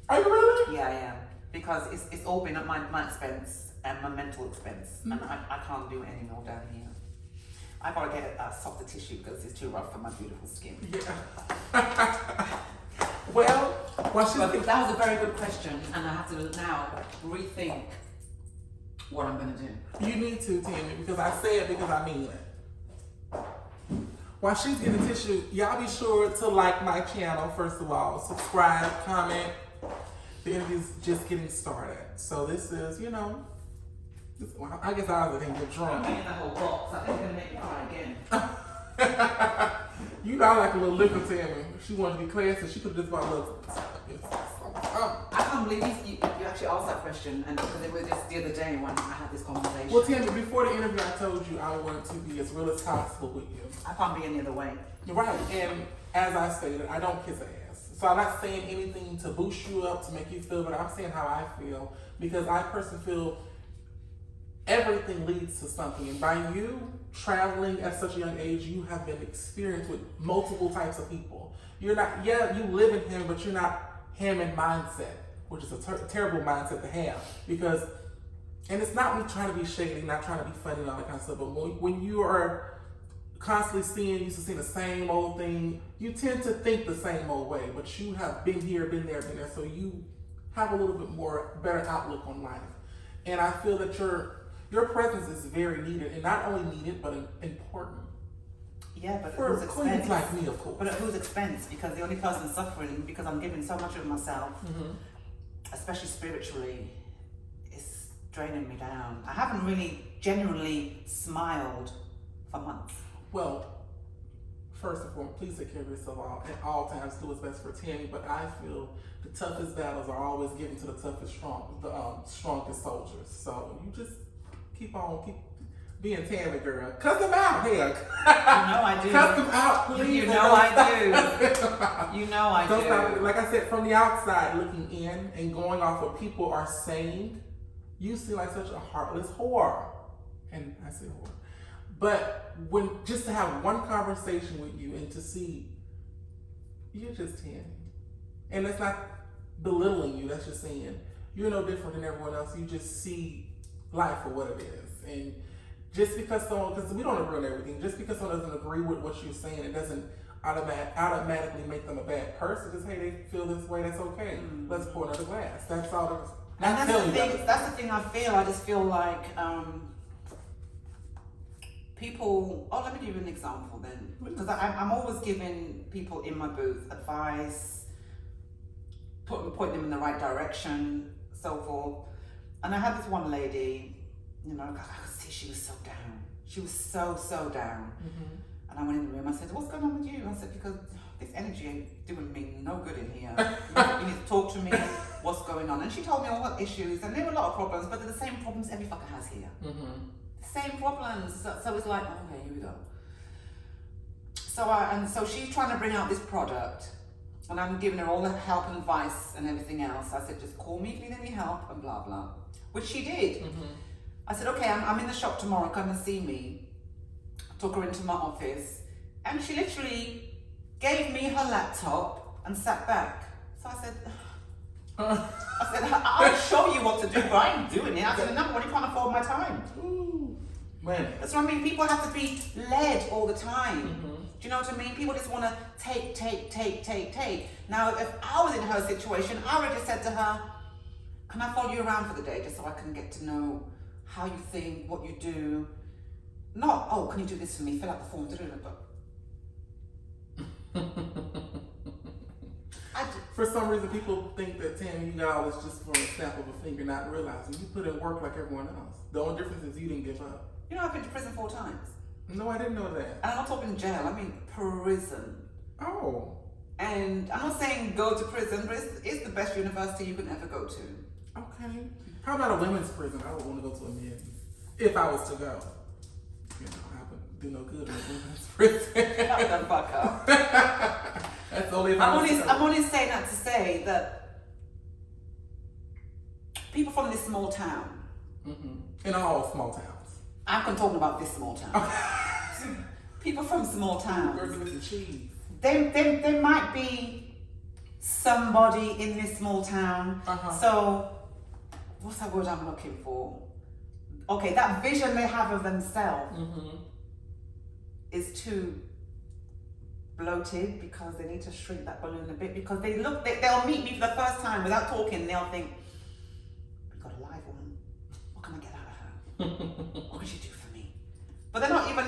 Are you really? Yeah, I am. Because it's all been at my expense and my mental expense. And I can't do it anymore down here. I've got to get a softer tissue because it's too rough for my beautiful skin. Yeah. Well, while But she's that was a very good question, and I have to now rethink what I'm going to do. you need to, Tammie, because I say it because I mean it. While she's getting tissue, y'all be sure to like my channel, first of all. Subscribe, comment. The interview's just getting started. So this is, you know, well, I guess I was going to get I'm drunk. getting the whole box. I think it's going to make me cry again. You know I like a little liquor, Tammie. She wanted to be classy. She could have just bought a little. I can't believe you actually asked that question, and because it was just the other day when I had this conversation. Well, Tammie, before the interview, I told you I wanted to be as real as possible with you. I can't be any other way. Right, and as I stated, I don't kiss ass. So I'm not saying anything to boost you up, to make you feel better. I'm saying how I feel, because I personally feel everything leads to something. And by you traveling at such a young age, you have been experienced with multiple types of people. You're not, yeah, you live in him, but you're not him in mindset, which is a terrible mindset to have. Because, and it's not me trying to be shady, not trying to be funny and all that kind of stuff, but when you are constantly used to seeing the same old thing, you tend to think the same old way, but you have been here, been there, so you have a little bit more better outlook on life. And I feel that your presence is very needed, and not only needed, but important. Yeah, but For at whose queens expense? like me, of course. But at whose expense? Because the only person suffering, because I'm giving so much of myself, especially spiritually, is draining me down. I haven't really genuinely smiled for months. Well, first and foremost, please take care of yourself at all times. Do what's best for Tammie. But I feel the toughest battles are always given to the strongest soldiers. So you just keep being Tammie, girl. Cuss them out, hell. You know I do. Cuss them out, please. You know I do. You know I Don't stop. do. Like I said, from the outside looking in and going off what people are saying, you seem like such a heartless whore. And I say whore. But just to have one conversation with you and to see, you're just Tammie. And that's not belittling you, that's just saying, you're no different than everyone else. You just see life for what it is. And just because because we don't agree on everything, just because someone doesn't agree with what you're saying, it doesn't automatically make them a bad person. Just, hey, they feel this way, that's okay. Let's pour another glass. That's all it is. And that's the thing I feel. I just feel like people, let me give you an example then. Because I'm always giving people in my booth advice, point them in the right direction, so forth. And I had this one lady, you know, I could see she was so down. She was so down. And I went in the room, I said, what's going on with you? I said, because this energy ain't doing me no good in here. You need to talk to me, what's going on? And she told me all her issues, and there were a lot of problems, but they're the same problems every fucker has here. The same problems. So it's like, okay, here we go. So she's trying to bring out this product, and I'm giving her all the help and advice and everything else. I said, just call me if you need any help, and blah, blah. Which she did. I said, okay, I'm in the shop tomorrow, come and see me. Took her into my office, and she literally gave me her laptop and sat back. So I said, I'll show you what to do, but I ain't doing it. I said, number one, you can't afford my time. Man. That's what I mean. People have to be led all the time. Do you know what I mean? People just want to take. Now, if I was in her situation, I would have just said to her, can I follow you around for the day just so I can get to know how you think, what you do? Not, oh, can you do this for me? Fill out the form, For some reason, people think that Tammie, you got all this just from the snap of a finger, not realizing you put in work like everyone else. The only difference is you didn't give up. You know, I've been to prison 4 times. No, I didn't know that. And I'm not talking jail, I mean prison. Oh. And I'm not saying go to prison, but it's the best university you can ever go to. Okay. How about a women's prison? I would want to go to a men's if I was to go. You know, I wouldn't do no good in a women's prison. Shut the fuck up. That's only if I'm only saying that to say that people from this small town. In all small towns. I'm talking about this small town. People from small towns. There might be somebody in this small town. So, what's that word I'm looking for? Okay, that vision they have of themselves is too bloated because they need to shrink that balloon a bit because they'll meet me for the first time without talking. They'll think, we got a live one. What can I get out of her? What can she do for me? But they're not even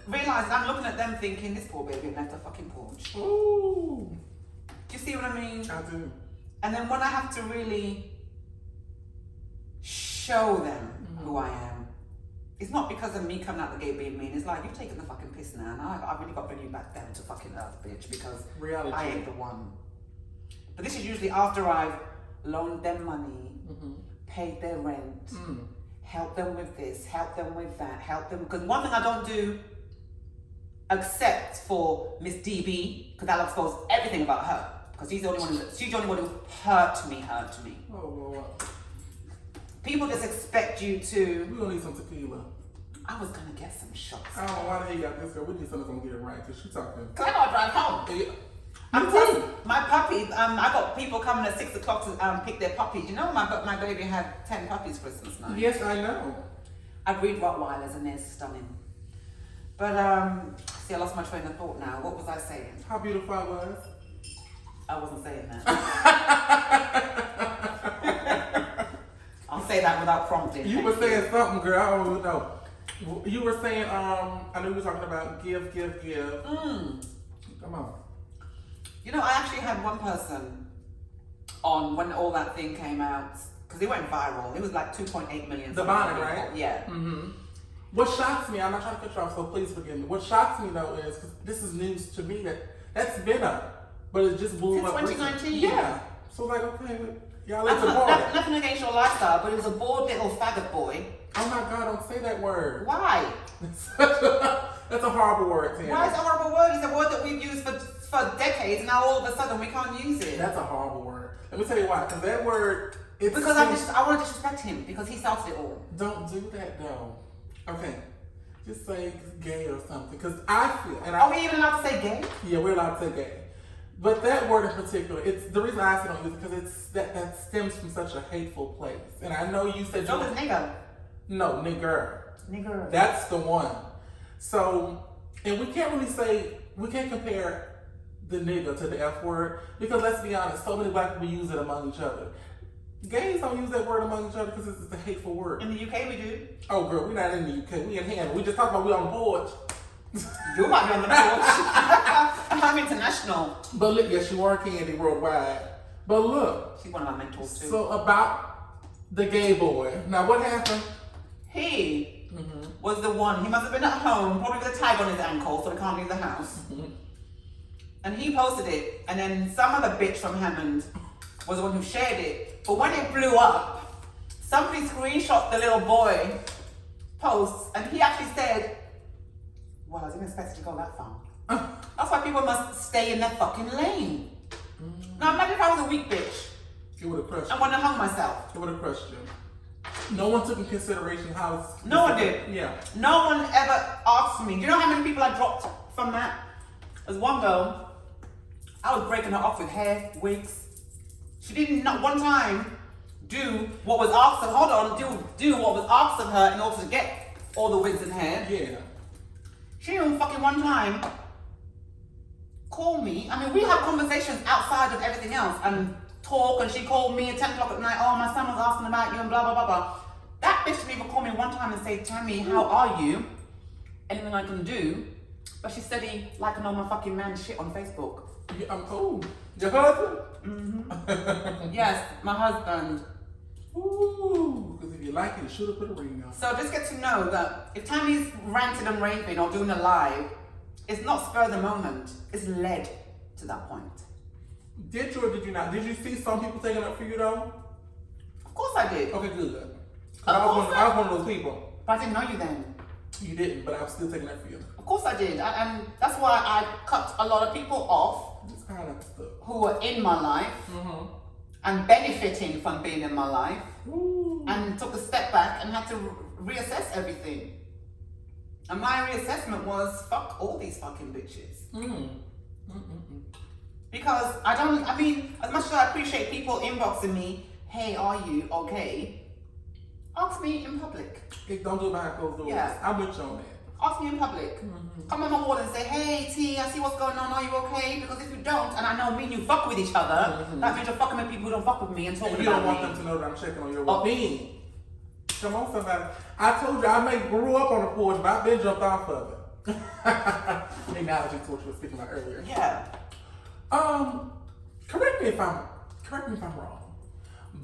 realising. I'm looking at them thinking, this poor baby left a fucking porch. Ooh. Do you see what I mean? I do. And then when I have to really show them who I am, it's not because of me coming out the gate being mean. It's like, you've taken the fucking piss now. Now I've really got to bring you back down to fucking earth, bitch, because Reality. I ain't the one. But this is usually after I've loaned them money, paid their rent, help them with this, help them with that, help them. Because one thing I don't do, except for Miss DB, because I'll expose everything about her. Because she's the only one who hurt me. Oh, Lord. People just expect you to. We're going to need some tequila. I was going to get some shots. I don't know why the hell you got this girl. We need someone going to get it right because she's talking. Because I got to drive home. Yeah. My puppy, I got people coming at 6 o'clock to pick their puppies. You know, my baby had 10 puppies Christmas night. Yes, I know. I breed Rottweilers and they're stunning. But, see, I lost my train of thought now. What was I saying? How beautiful I was. I wasn't saying that. I'll say that without prompting. You were saying something, girl. I don't even know. You were saying, I know you were talking about give. Come on. You know, I actually had one person on when all that thing came out, because it went viral. It was like 2.8 million. The bonnet, right? Yeah. Mm-hmm. What shocks me, I'm not trying to cut you off, so please forgive me. What shocks me though is, because this is news to me, that's been up, but it just blew Since up. 2019. Yeah. So like, okay, y'all That's into more. nothing against your lifestyle, but it was a bored little faggot boy. Oh my God, don't say that word. Why? That's a horrible word, Tammie. Why is it a horrible word? It's a word that we've used for decades, and now all of a sudden we can't use it. That's a horrible word. Let me tell you why, because that word, it's... Because I want to disrespect him, because he started it all. Don't do that though. Okay. Just say gay or something, because I feel... And Are we even allowed to say gay? Yeah, we're allowed to say gay. But that word in particular, it's the reason I don't use it because it's that stems from such a hateful place. And I know you said No, it's nigger. No, nigger. Nigger. That's the one. So, and we can't compare the nigger to the F word because let's be honest, so many black people use it among each other. Gays don't use that word among each other because it's a hateful word. In the UK we do. Oh girl, we're not in the UK, we in Hannah. We just talked about we on the porch. You might be on the porch. I'm international. But look, yes, you are Candy worldwide. But look. She's one of my mentors too. So about the gay boy. Now what happened? He was the one. He must have been at home, probably with a tag on his ankle, so he can't leave the house. And he posted it, and then some other bitch from Hammond was the one who shared it. But when it blew up, somebody screenshot the little boy posts, and he actually said, "Well, I didn't expect it to go that far." That's why people must stay in their fucking lane. Now imagine if I was a weak bitch. It would have crushed I you. wouldn't have hung myself. It would have crushed you. No one took in consideration how it's... No one did. Yeah. No one ever asked me. Do you know how many people I dropped from that? There's one girl, I was breaking her off with hair, wigs. She didn't not one time do what was asked of her. Hold on, do what was asked of her in order to get all the wigs and hair. Yeah. She didn't fucking one time call me. I mean, we have conversations outside of everything else and talk, and she called me at 10 o'clock at night, "Oh, my son was asking about you," and blah, blah, blah, blah. That bitch didn't even call me one time and say, "Tammie, how are you? Anything I can do?" But she's steady liking all my fucking man shit on Facebook. Yeah, I'm cool. Your husband? Yes, my husband. Ooh, because if you like it, you should have put a ring on. So just get to know that if Tammie's ranting and raving or doing a live, it's not spur of the moment. It's led to that point. Did you or did you not? Did you see some people taking up for you though? Of course I did. Okay, good. Of I was course one of those people. But I didn't know you then. You didn't, but I was still taking up for you. Of course I did. And that's why I cut a lot of people off Just kind of stuff. who were in my life and benefiting from being in my life, and took a step back and had to reassess everything. And my reassessment was, fuck all these fucking bitches. Because I mean, as much as I appreciate people inboxing me, "Hey, are you okay?" Ask me in public. Hey, don't do it behind closed doors. Yeah. I'm with you on that. pass me in public. Come on my wall and say, hey T, I see what's going on, are you okay? Because if you don't, and I know me and you fuck with each other, that means you're fucking with people who don't fuck with me and talking And you don't about want me. them to know that I'm checking on your well-being. Come on, somebody. I told you I grew up on the porch, but I've been jumped off of it. Analogy to what you were speaking about earlier. Yeah. Correct me if I'm wrong,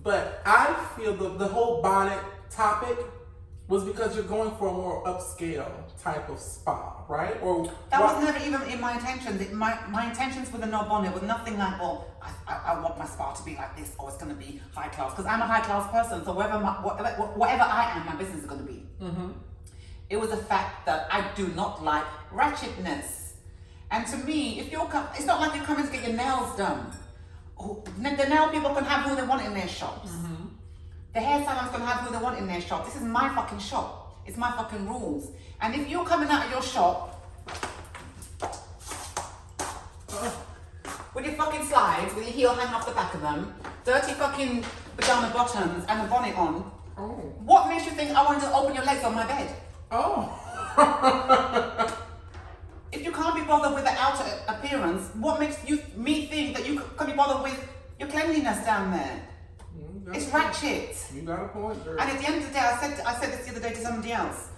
but I feel the whole bonnet topic was because you're going for a more upscale type of spa, right? Or That was never even in my intentions. My intentions with the no bonnet was nothing like, well, I want my spa to be like this, or it's going to be high class. Because I'm a high class person, so whatever I am, my business is going to be. It was the fact that I do not like ratchetness. And to me, if you're, it's not like you're coming to get your nails done. The nail people can have who they want in their shops. The hair salon's gonna have who they want in their shop. This is my fucking shop. It's my fucking rules. And if you're coming out of your shop with your fucking slides, with your heel hanging off the back of them, dirty fucking pajama bottoms and a bonnet on, what makes you think I wanted to open your legs on my bed? If you can't be bothered with the outer appearance, what makes me think that you can be bothered with your cleanliness down there? It's ratchet. You got a point, girl. And at the end of the day, I said this the other day to somebody else.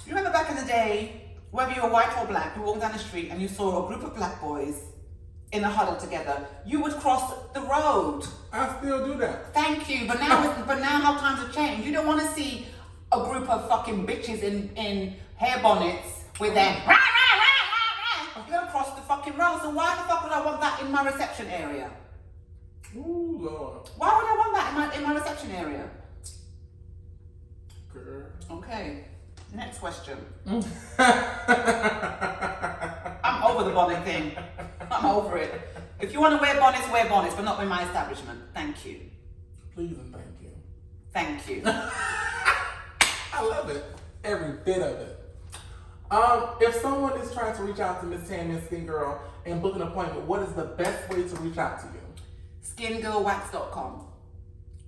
You remember back in the day, whether you were white or black, you walked down the street and you saw a group of black boys in a huddle together, you would cross the road. I still do that. Thank you. But now how times have changed. You don't want to see a group of fucking bitches in hair bonnets with their rah, rah, rah, rah, rah. You're gonna cross the fucking road. So why the fuck would I want that in my reception area? Ooh, Lord. Why would I want that in my reception area? Girl. Okay, next question. I'm over the bonnet thing. I'm over it. If you want to wear bonnets, but not in my establishment. Thank you. Please and thank you. Thank you. I love it. Every bit of it. If someone is trying to reach out to Miss Tammie, Skin Girl, and book an appointment, what is the best way to reach out to you? SkinGirlWax.com.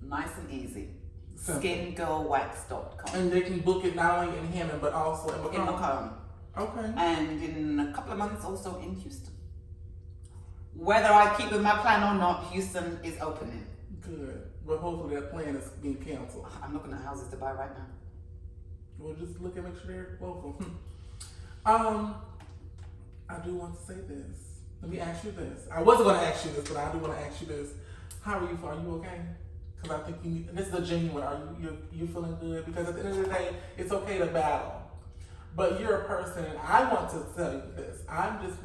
Nice and easy. Simple. SkinGirlWax.com. And they can book it not only in Hammond, but also in In Macomb. Macomb. Okay. And in a couple of months also in Houston. Whether I keep with my plan or not, Houston is opening. Good. But hopefully that plan is being canceled. I'm looking at houses to buy right now. We'll just look and make sure they're local. I do want to say this. Let me ask you this. I wasn't going to ask you this, but I do want to ask you this. How are you? Are you okay? Because I think you need, this is a genuine. Are you feeling good? Because at the end of the day, it's okay to battle. But you're a person, and I want to tell you this. I just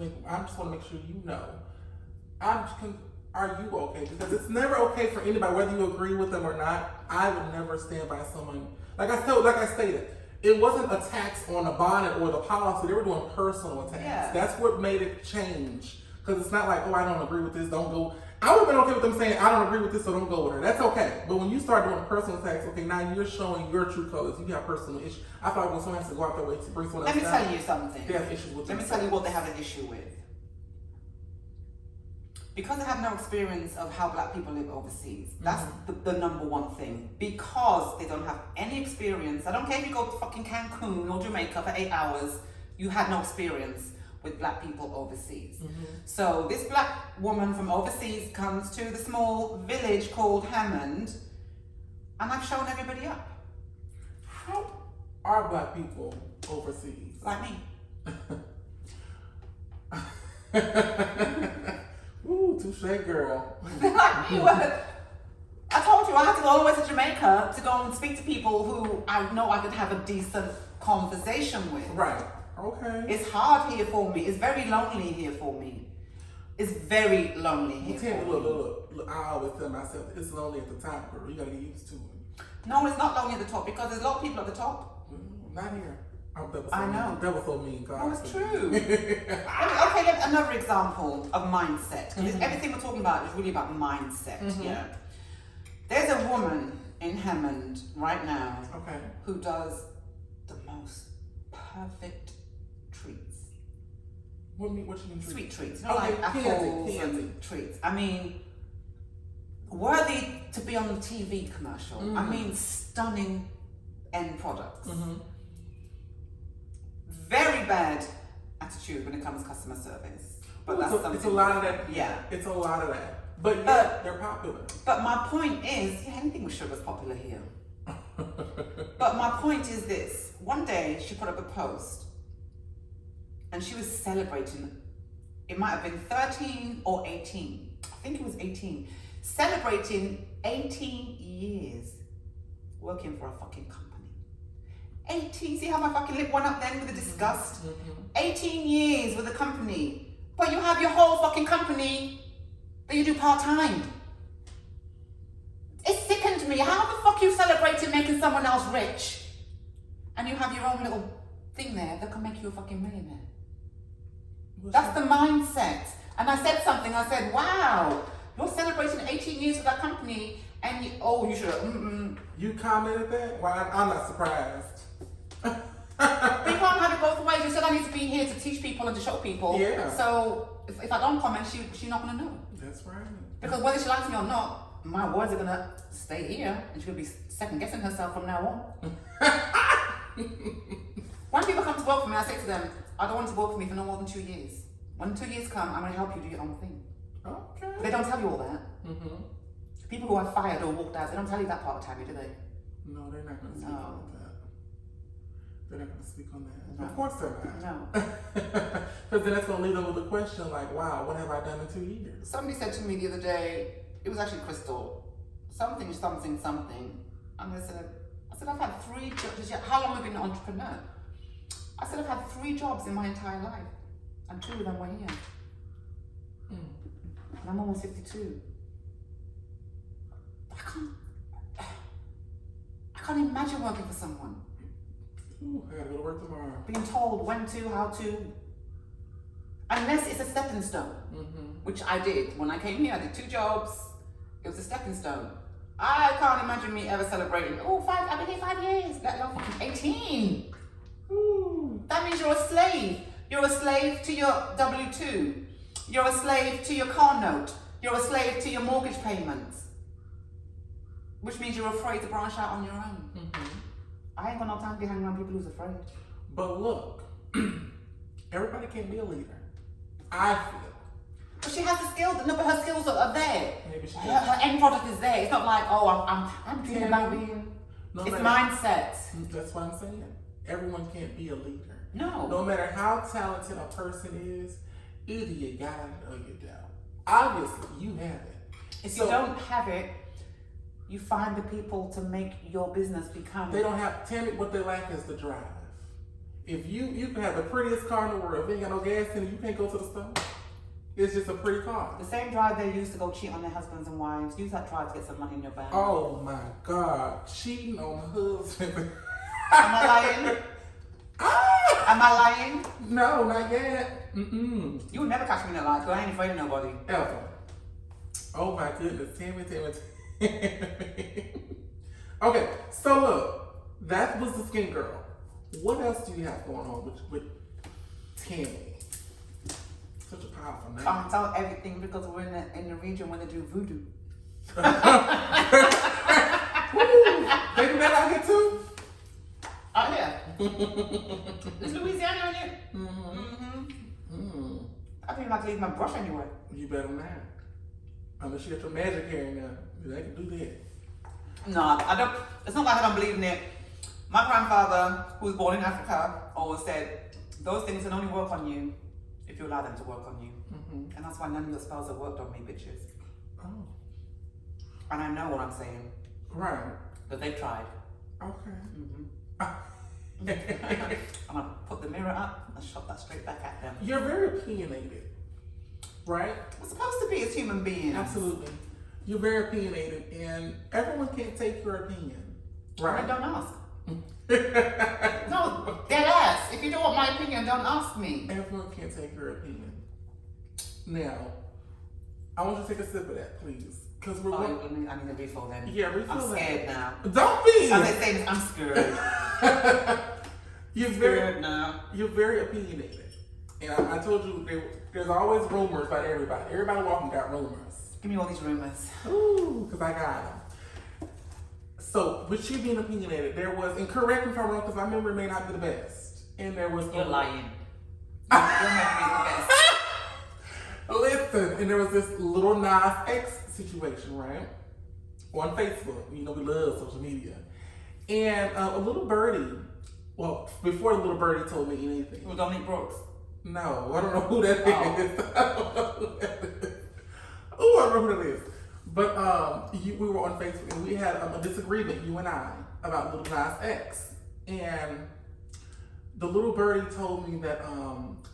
want to make sure you know. Are you okay? Because it's never okay for anybody, whether you agree with them or not. I would never stand by someone. Like I stated, it wasn't attacks on the bonnet or the policy. They were doing personal attacks. Yeah. That's what made it change. Because it's not like, oh, I don't agree with this, don't go. I would have been okay with them saying, I don't agree with this, so don't go with her. That's okay. But when you start doing personal attacks, okay, now you're showing your true colors. You have personal issues. I thought when someone has to go out their way to bring someone else Let me down, tell you something. they have issues with Let me themselves. tell you what they have an issue with. Because they have no experience of how black people live overseas. That's the number one thing. Because they don't have any experience. I don't care if you go to fucking Cancun or Jamaica for 8 hours, you had no experience with black people overseas. So this black woman from overseas comes to the small village called Hammond, and I've shown everybody up. How are black people overseas? Like me. Ooh, touche, girl. Like me. I told you I had to go all the way to Jamaica to go and speak to people who I know I could have a decent conversation with. Right. Okay. It's hard here for me. It's very lonely here for me. It's very lonely here for me. Look, I always tell myself, it's lonely at the top, girl. You gotta get used to it. No, it's not lonely at the top because there's a lot of people at the top. Not here. I know. That was so mean, God. Oh, it's true. Okay, another example of mindset. Because everything we're talking about is really about mindset. Yeah. There's a woman in Hammond right now who does the most perfect treats. What you mean treats? Sweet treats. You know, like apples and treats. I mean, worthy to be on the TV commercial. I mean, stunning end products. very bad attitude when it comes to customer service. But that's something. It's a lot of that. Yeah. It's a lot of that. But yeah, they're popular. But my point is, yeah, anything with sugar is popular here. But my point is this. One day she put up a post and she was celebrating, it might have been 13 or 18. I think it was 18. Celebrating 18 years working for a fucking company. 18, see how my fucking lip went up then with the disgust? 18 years with a company. But you have your whole fucking company that you do part-time. It sickened me. How the fuck you celebrating making someone else rich? And you have your own little thing there that can make you a fucking millionaire. That's the mindset. And I said something, I said, wow, you're celebrating 18 years with that company and you should have, You commented that? Well, I'm not surprised. But you can't have it both ways. You said I need to be here to teach people and to show people. Yeah. So if I don't comment, she's not gonna know. That's right. Because whether she likes me or not, my words are gonna stay here, and she'll be second guessing herself from now on. When people come to work for me, I say to them, I don't want you to work for me for no more than 2 years. When 2 years come, I'm gonna help you do your own thing. Okay. They don't tell you all that. People who are fired or walked out, they don't tell you that part of Tammie, do they? No, they're not gonna speak on that. They're not gonna speak on that. No. Of course they're not. No. Because then that's gonna lead them with a question like, wow, what have I done in 2 years? Somebody said to me the other day, it was actually Crystal, something. And I said, I've had 3 jobs. How long have you been an entrepreneur? I said, I've had 3 jobs in my entire life, and 2 of them were here. And I'm almost 52. I can't imagine working for someone. Ooh, I gotta go to work tomorrow. Being told when to, how to. Unless it's a stepping stone, which I did. When I came here, I did 2 jobs. It was a stepping stone. I can't imagine me ever celebrating, I've been here 5 years, let alone 18. That means you're a slave. You're a slave to your W-2. You're a slave to your car note. You're a slave to your mortgage payments. Which means you're afraid to branch out on your own. I ain't got no time to be hanging around people who's afraid. But look, everybody can't be a leader. I feel. But she has the skills. No, but her skills are there. Maybe she Her end product is there. It's not like, I'm dreaming about being. No It's matter- mindset. That's what I'm saying. Everyone can't be a leader. No. No matter how talented a person is, either you got it or you don't. Obviously, you have it. If you don't have it, you find the people to make your business become. They don't have, Tammie, what they lack is the drive. If you can have the prettiest car in the world, if you ain't got no gas in it, you can't go to the store. It's just a pretty car. The same drive they use to go cheat on their husbands and wives, use that drive to get some money in your bank. Oh my God, cheating on the husband. Am I lying? Am I lying? No, not yet. You would never catch me in a lie, because I ain't afraid of nobody. Ever. Oh my goodness, Tammie. Okay, so look, that was the skin girl. What else do you have going on with Tammie? Such a powerful name. Can't tell everything because we're in the region where they do voodoo. They do that out here too? Oh yeah. Is Louisiana on here? I don't even like to leave my brush anywhere. You better not. Unless you got your magic hair now. They can do that. No, I don't. It's not like I don't believe in it. My grandfather, who was born in Africa, always said, those things can only work on you if you allow them to work on you. And that's why none of your spells have worked on me, bitches. Oh. And I know what I'm saying. Right. But they've tried. Okay. I'm gonna put the mirror up and shove that straight back at them. You're very opinionated, right? We're supposed to be as human beings. Absolutely. You're very opinionated, and everyone can't take your opinion, right? Right? Don't ask. No, dead ass. If you don't want my opinion, don't ask me. Everyone can't take your opinion. Now, I want you to take a sip of that, please. Because we're going. I need a refill then. Yeah, refill I'm that. scared now. Don't be! As they say this, I'm scared. You're very opinionated. And I told you, there's always rumors about everybody. Everybody walking got rumors. Give me all these rumors. Ooh, because I got them. So, with you being opinionated, there was, and correct me if I'm wrong, because my memory may not be the best. and there was You're lying. You're making me the best. Listen, and there was this little Nas X situation, right? On Facebook. You know, we love social media. And a little birdie, well, before the little birdie told me anything. With Dominic Brooks. No, I don't know who that is. I don't know who that is. Oh, I don't know who that is. But we were on Facebook and we had a disagreement, you and I, about Little Nas X. And the little birdie told me that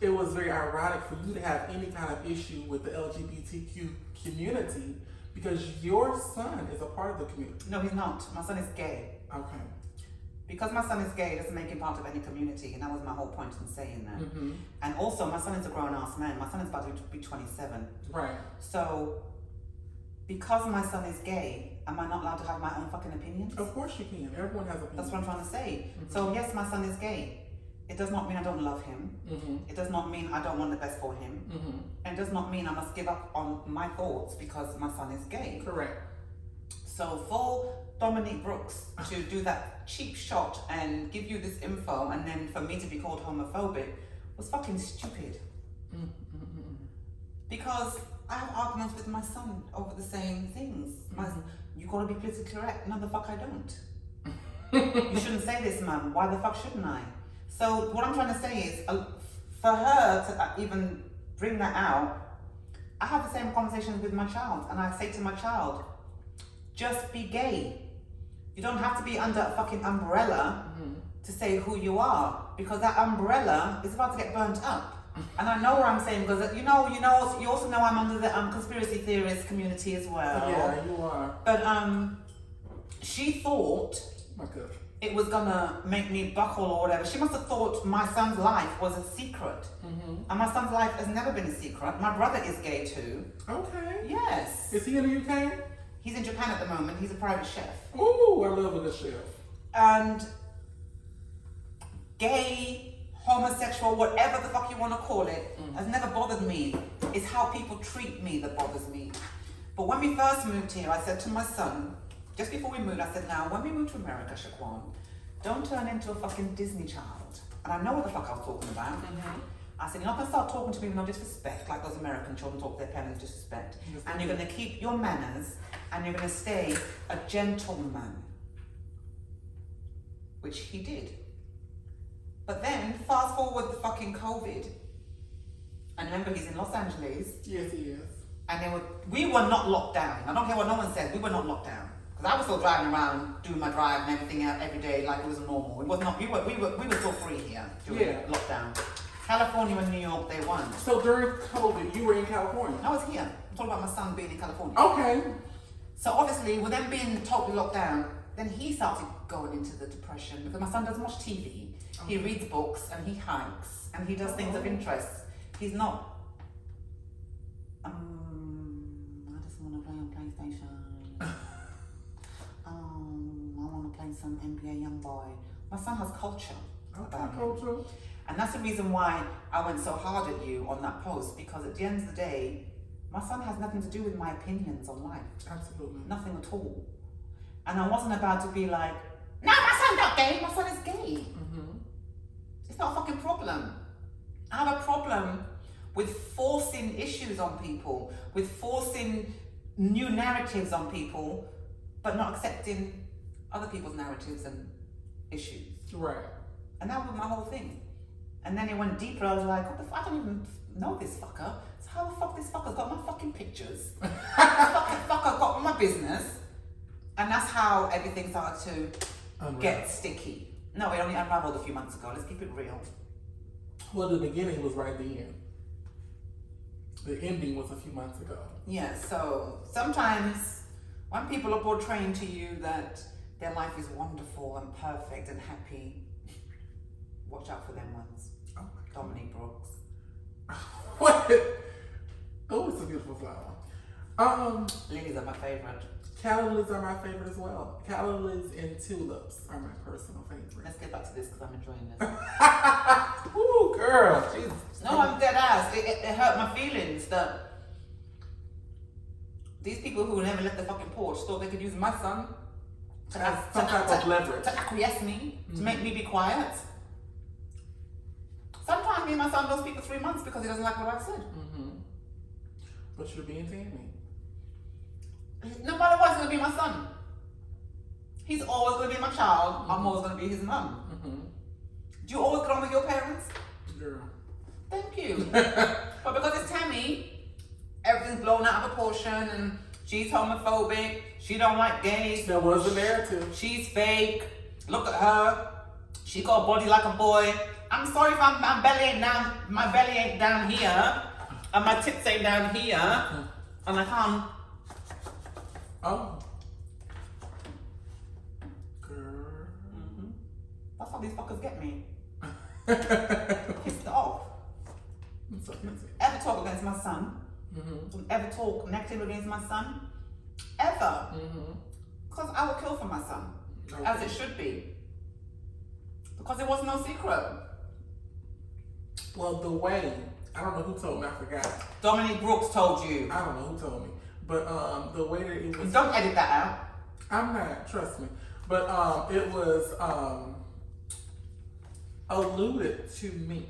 it was very ironic for you to have any kind of issue with the LGBTQ community because your son is a part of the community. No, he's not. My son is gay. Okay. Because my son is gay, it doesn't make him part of any community, and that was my whole point in saying that. Mm-hmm. And also, my son is a grown-ass man. My son is about to be 27. Right. So, because my son is gay, am I not allowed to have my own fucking opinions? Of course you can. Everyone has opinions. That's what I'm trying to say. Mm-hmm. So, yes, my son is gay. It does not mean I don't love him. Mm-hmm. It does not mean I don't want the best for him. Mm-hmm. And it does not mean I must give up on my thoughts because my son is gay. Correct. So for Dominic Brooks to do that cheap shot and give you this info and then for me to be called homophobic was fucking stupid. Mm-hmm. Because I have arguments with my son over the same things. You gotta be politically correct. No, the fuck I don't. You shouldn't say this, man. Why the fuck shouldn't I? So what I'm trying to say is, for her to even bring that out, I have the same conversations with my child, and I say to my child, just be gay. You don't have to be under a fucking umbrella to say who you are, because that umbrella is about to get burnt up. And I know what I'm saying, because you also know I'm under the conspiracy theorist community as well. Yeah, you are. But she thought My God. it was gonna make me buckle or whatever. She must have thought my son's life was a secret. Mm-hmm. And my son's life has never been a secret. My brother is gay too. Okay. Yes. Is he in the UK? He's in Japan at the moment. He's a private chef. Ooh, I love a good chef. And gay, homosexual, whatever the fuck you want to call it, has never bothered me. It's how people treat me that bothers me. But when we first moved here, I said to my son, just before we moved, I said, now, when we move to America, Shaquan, don't turn into a fucking Disney child. And I know what the fuck I was talking about. I said, you're not going to start talking to me with no disrespect, like those American children talk to their parents with disrespect. Yes, And you're going to keep your manners, and you're going to stay a gentleman. Which he did. But then, fast forward the fucking COVID. And remember, he's in Los Angeles. Yes, he is. And we were not locked down. I don't care what no one says, we were not locked down. Because I was still driving around, doing my drive and everything every day like it was normal. It was not, we were still free here during lockdown. California and New York, they won. So during COVID, you were in California? I was here. I'm talking about my son being in California. Okay. So obviously, with them being totally locked down, then he started going into the depression because my son doesn't watch TV. He reads books and he hikes and he does things of interest. He's not. I just want to play on PlayStation. I want to play some NBA YoungBoy. My son has culture. Okay, culture. And that's the reason why I went so hard at you on that post, because at the end of the day, my son has nothing to do with my opinions on life. Absolutely. Nothing at all. And I wasn't about to be like, no, my son's not gay, my son is gay. It's not a fucking problem. I have a problem with forcing issues on people, with forcing new narratives on people, but not accepting other people's narratives and issues. Right. And that was my whole thing. And then it went deeper. I was like, what the fuck? I don't even know this fucker. So how the fuck this fucker's got my fucking pictures? How the fucker got my business? And that's how everything started to get sticky. No, it only unraveled a few months ago. Let's keep it real. Well, the beginning was right then. The ending was a few months ago. Yeah, so sometimes when people are portraying to you that their life is wonderful and perfect and happy, watch out for them ones. Oh my God. Dominic Brooks. What? Oh, it's a beautiful flower. Lilies are my favorite. Callallies are my favorite as well. Callallies and tulips are my personal favorite. Let's get back to this because I'm enjoying this. Ooh, girl. Jesus. No, I'm dead ass. It hurt my feelings that these people who never left the fucking porch thought they could use my son As some type of leverage. to acquiesce me, to make me be quiet. Tammie and my son don't speak for 3 months because he doesn't like what I've said. But you're being Tammie. No matter what, he's going to be my son. He's always going to be my child. I'm always going to be his mum. Do you always get on with your parents? Girl. Thank you. But because it's Tammie, everything's blown out of proportion and she's homophobic. She don't like gays. That was the narrative. She's fake. Look at her. She got a body like a boy. I'm sorry if my belly ain't down here, and my tits ain't down here, and I can't. Oh. Girl. That's how these fuckers get me. Pissed off. So easy. Ever talk against my son? Ever talk negative against my son? Ever? Because I will kill for my son, as it should be. Because it was no secret. Well, the way, I don't know who told me, I forgot. Dominique Brooks told you. I don't know who told me. But the way that it was. Don't edit that out. I'm not, trust me. But it was alluded to me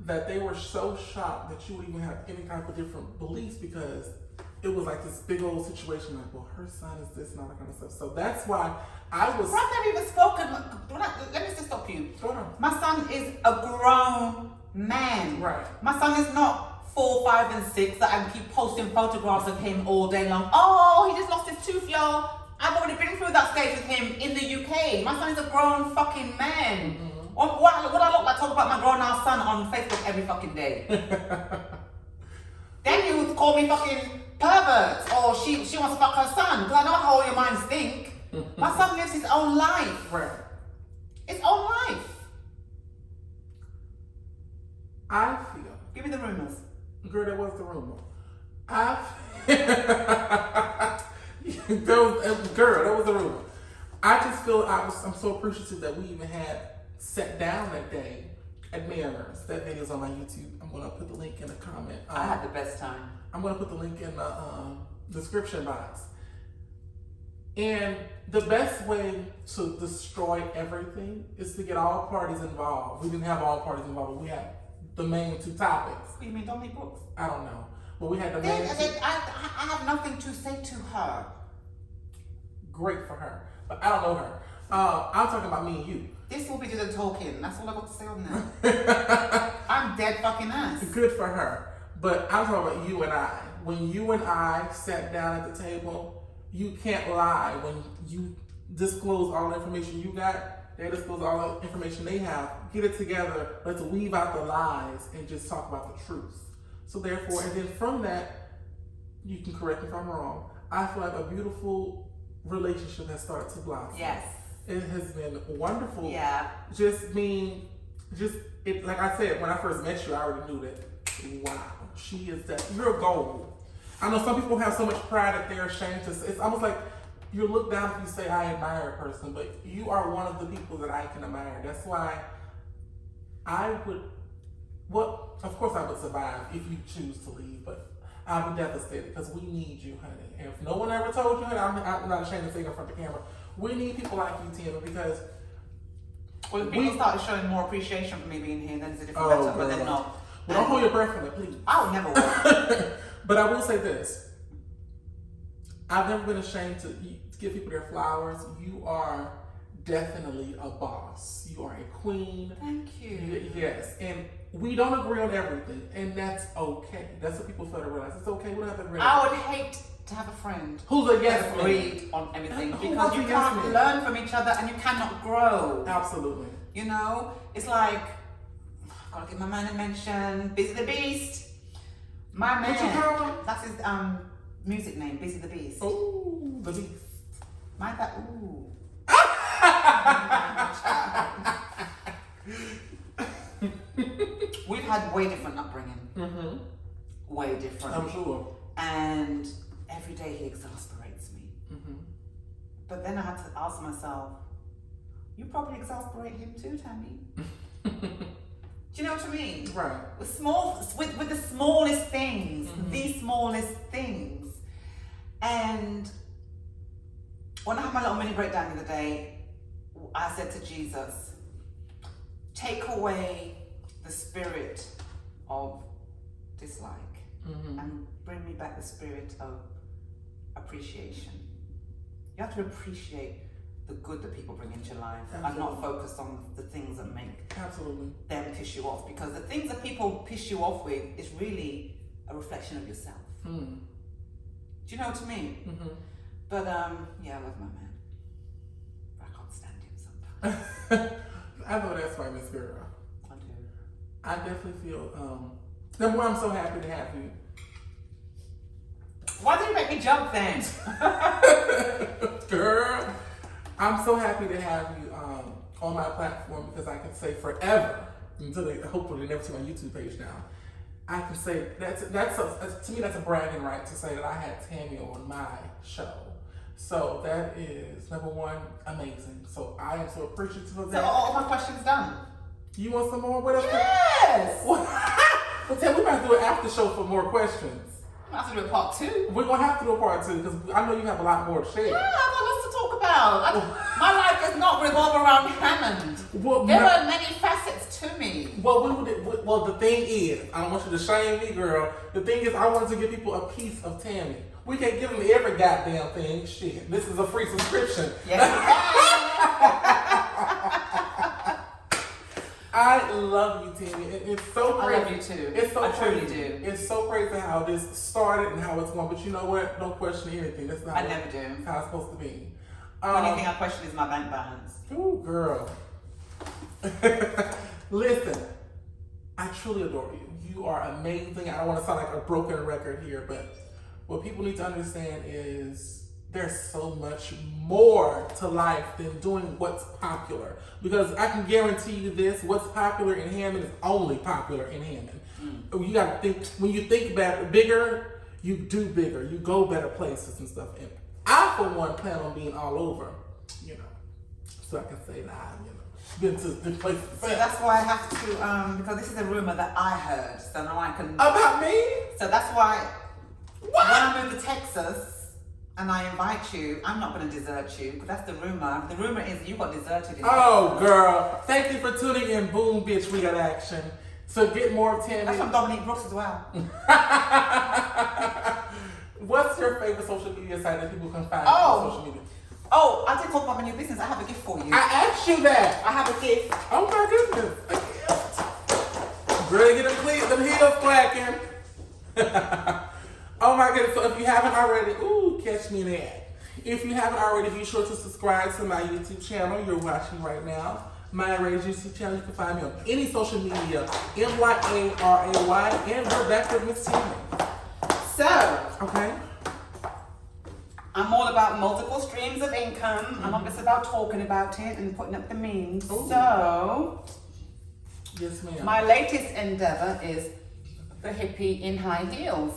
that they were so shocked that you would even have any type of different beliefs because it was like this big old situation like, well, her son is this and all that kind of stuff. So that's why I was. I've never even spoken. Let me just stop you. Go on. My son is a grown man. Right. My son is not 4, 5, and 6 that I can keep posting photographs of him all day long. Oh, he just lost his tooth, y'all. I've already been through that stage with him in the UK. My son is a grown fucking man. What I look like talk about my grown ass son on Facebook every fucking day. Then you would call me fucking perverts or she wants to fuck her son because I know how all your minds think. My son lives his own life. Right. His own life. I feel. Give me the rumors. Girl, that was the rumor. Girl, that was the rumor. I just feel I'm so appreciative that we even had sat down that day at MyaRay. That video's on my YouTube. I'm gonna put the link in the comment. I had the best time. I'm gonna put the link in the description box. And the best way to destroy everything is to get all parties involved. We didn't have all parties involved, but we had the main 2 topics. What do you mean, Dominique Brooks? I don't know. But we had the main I have nothing to say to her. Great for her. But I don't know her. I'm talking about me and you. This will be just a talking. That's all I got to say on that. I'm dead fucking ass. Good for her. But I'm talking about you and I. When you and I sat down at the table, you can't lie. When you disclose all the information you got, they disclose all the information they have. Get it together. Let's weave out the lies and just talk about the truth. So therefore, and then from that, you can correct me if I'm wrong. I feel like a beautiful relationship has started to blossom. Yes. It has been wonderful. Yeah. Like I said, when I first met you, I already knew that, wow, she is that, you're gold. I know some people have so much pride that they're ashamed to say, it's almost like you look down if you say, I admire a person, but you are one of the people that I can admire. That's why of course I would survive if you choose to leave, but I'll be devastated because we need you, honey. And if no one ever told you, honey, I'm not ashamed to say it in front of the camera. We need people like you, Tina, because when people started showing more appreciation for me being here, then it's a different matter, but then no. Well, don't hold your breath for it, please. I would never will. But I will say this. I've never been ashamed to give people their flowers. You are definitely a boss. You are a queen. Thank you. Yes. And we don't agree on everything, and that's okay. That's what people fail to realize. It's okay. We don't have to agree. I would hate to have a friend who's a yes man. agreed on everything Who because wants you a yes can't man? learn from each other and you cannot grow. Absolutely. You know, it's like, gotta give my man a mention. Busy the Beast. My man. What you call him? That's his music name, Busy the Beast. Oh, the beast. My that ooh. We've had way different upbringing. Mm-hmm. Way different. I'm sure. And every day he exasperates me. Mm-hmm. But then I had to ask myself, you probably exasperate him too, Tammie. Do you know what I mean? Right. With the smallest things, the smallest things. And when I had my little mini breakdown the other day, I said to Jesus, take away the spirit of dislike and bring me back the spirit of appreciation. You have to appreciate the good that people bring into your life and not focus on the things that make them piss you off, because the things that people piss you off with is really a reflection of yourself. Do you know what I mean? But yeah, I love my man. I can't stand him sometimes. I know that's right, Miss Girl. I do. I definitely feel, number one, I'm so happy to have you. Why did you make me jump then? Girl, I'm so happy to have you on my platform, because I can say forever, until they hopefully never see my YouTube page now, I can say to me that's a bragging right to say that I had Tammie on my show. So that is, number one, amazing. So I am so appreciative of that. So all my questions done. You want some more? What else? Yes! Well, Tam, we might do an after show for more questions. I have to do a part 2. We're going to have to do a part 2, because I know you have a lot more to share. Yeah, I've got lots to talk about. My life does not revolve around Hammond. Well, there are many facets to me. Well, the thing is, I don't want you to shame me, girl. The thing is, I wanted to give people a piece of Tammie. We can't give them every goddamn thing. Shit, this is a free subscription. Yes. I love you, Tammie. It's so crazy. I love you too. It's so I crazy. truly do. It's so crazy how this started and how it's going. But you know what? Don't question anything. That's not I never do. how it's supposed to be. The only thing I question is my bank balance. Ooh, girl. Listen, I truly adore you. You are amazing. I don't want to sound like a broken record here, but what people need to understand is there's so much more to life than doing what's popular. Because I can guarantee you this, what's popular in Hammond is only popular in Hammond. You gotta think, when you think about bigger, you do bigger. You go better places and stuff. And I, for one, plan on being all over, you know, so I can say that I've, been to the places. So that's why I have to, because this is a rumor that I heard, so now I can... About me? So that's why, What? when I move to Texas, and I invite you, I'm not going to desert you, because that's the rumor. The rumor is you got deserted in Oh, Texas. girl. Thank you for tuning in. Boom, bitch, we got action. So get more of Tammie. That's from Dominique Brooks as well. What's your favorite social media site that people can find on social media? Oh, I did talk about my new business. I have a gift for you. I asked you that. I have a gift. Oh my goodness. A gift. Girl, get them heels clacking. Oh my goodness. So if you haven't already, ooh, catch me in that. If you haven't already, be sure to subscribe to my YouTube channel you're watching right now. MyaRay's YouTube channel. You can find me on any social media. MyaRay. And we're back with Miss Tammie. So, Okay. I'm all about multiple streams of income. I'm not just about talking about it and putting up the memes. Ooh. So, Yes, ma'am. my latest endeavor is the hippie in high heels.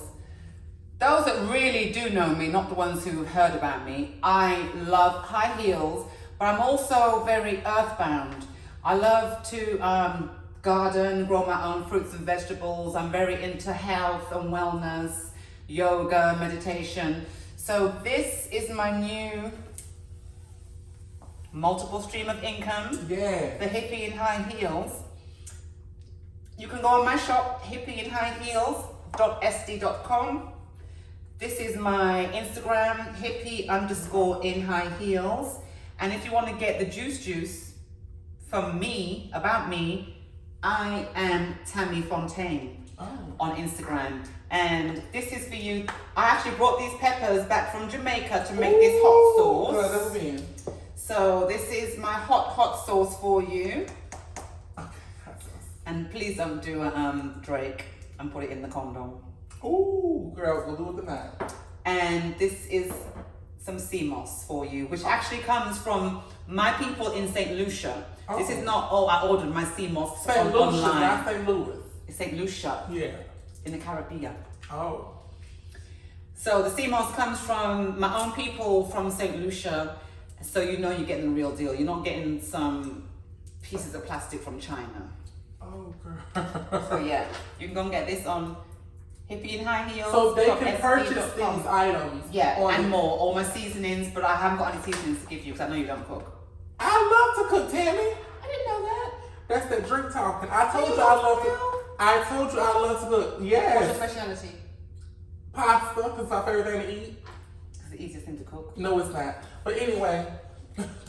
Those that really do know me, not the ones who've heard about me, I love high heels, but I'm also very earthbound. I love to garden, grow my own fruits and vegetables. I'm very into health and wellness, yoga, meditation. So this is my new multiple stream of income, Yeah. the hippie in high heels. You can go on my shop, hippieInHighHeels.sd.com. This is my Instagram, hippie_in_high-heels. And if you want to get the juice from me, about me, I am Tammie Fontayne on Instagram. And this is for you. I actually brought these peppers back from Jamaica to make this hot sauce. Girl, that's me. So this is my hot sauce for you. Okay, hot sauce. And please don't do a Drake and put it in the condom. Ooh, girl, we'll do it tonight. And this is some sea moss for you, which actually comes from my people in St. Lucia. This is not, I ordered my sea moss St. Lucia, online. not St. Louis. It's St. Lucia Yeah. in the Caribbean. Oh. So the sea moss comes from my own people from St. Lucia. So you know you're getting the real deal. You're not getting some pieces of plastic from China. Oh, girl. So yeah, you can go and get this on Hippie in High Heels. So they can purchase these items. Yeah, on and more. All my seasonings, but I haven't got any seasonings to give you because I know you don't cook. I love to cook, Tammie. I didn't know that. That's that drink talking. I told you I love to. I told you I love to cook. What's Yes. your speciality? Pasta, because it's my favorite thing to eat. It's the easiest thing to cook. No, it's not. But anyway,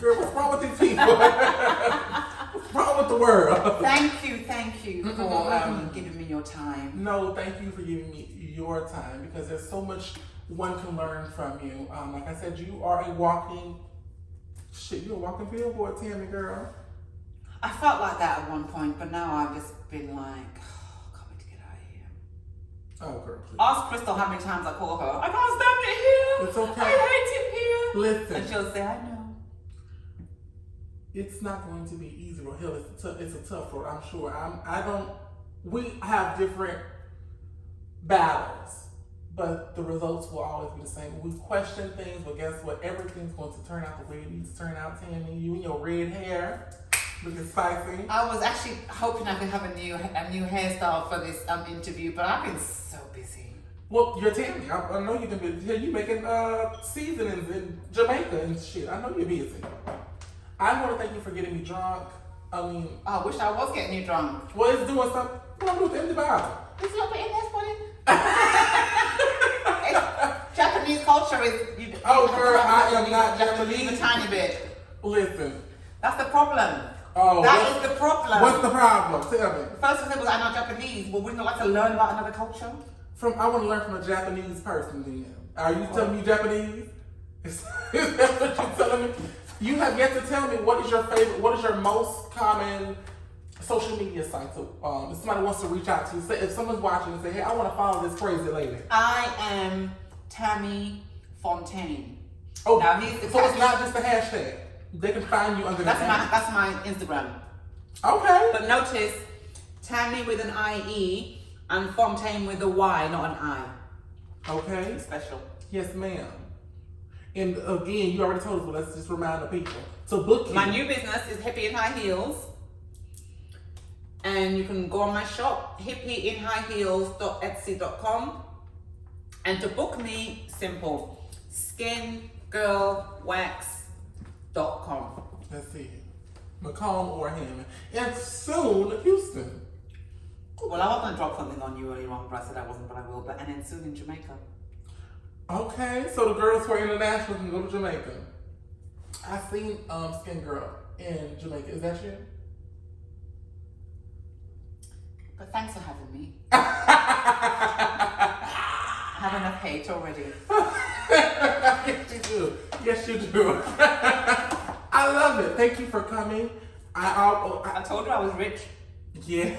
girl, what's wrong with these people? What's wrong with the world? Thank you for giving me your time. No, thank you for giving me your time because there's so much one can learn from you. Like I said, you are a walking billboard, Tammie girl. I felt like that at one point, but now I've just been like, oh, I can't wait to get out of here. Oh, girl, please. Ask Crystal how many times I call her. I can't stand it here. It's okay. I hate it here. Listen. And she'll say, I know. It's not going to be easy or hell. It's a tough road, I'm sure. We have different battles, but the results will always be the same. We question things, but guess what? Everything's going to turn out the way it needs to turn out, Tammie. You and your red hair looking spicy. I was actually hoping I could have a new hairstyle for this interview, but I've been so busy. Well, you're Tammie. I know you've been busy. You making seasonings in Jamaica and shit. I know you're busy. I want to thank you for getting me drunk. I wish I was getting you drunk. Well, it's doing something. What do with the empty bottle? Is your in this one? Japanese culture is. Oh, girl, I am not Japanese. A tiny bit. Listen. That's the problem. Oh, that is the problem. What's the problem? Tell me. First thing was I'm not Japanese. Well, wouldn't you like to learn about another culture? I want to learn from a Japanese person. Then, are you telling me Japanese? Is that what you're telling me? You have yet to tell me what is your favorite, what is your most common social media site. So, if somebody wants to reach out to you, say if someone's watching and say, hey, I want to follow this crazy lady. I am Tammie Fontayne. Oh, now so it's not just a hashtag. They can find you under that. That's my Instagram. Okay. But notice, Tammie with an IE and Fontayne with a Y, not an I. Okay. Special. Yes, ma'am. And again, you already told us, but let's just remind the people. So book you. My new business is Hippie in High Heels. And you can go on my shop, hippieinhighheels.etsy.com. And to book me, simple, skingirlwax.com. That's it. Macomb or Hammond. And soon, Houston. Well, I was going to drop something on you earlier on, but I said I wasn't, but I will. And then soon in Jamaica. Okay, so the girls who are international can go to Jamaica. I seen Skin Girl in Jamaica. Is that you? But thanks for having me. I have enough hate already. Yes, you do. Yes, you do. I love it. Thank you for coming. I told you I was rich. Yeah.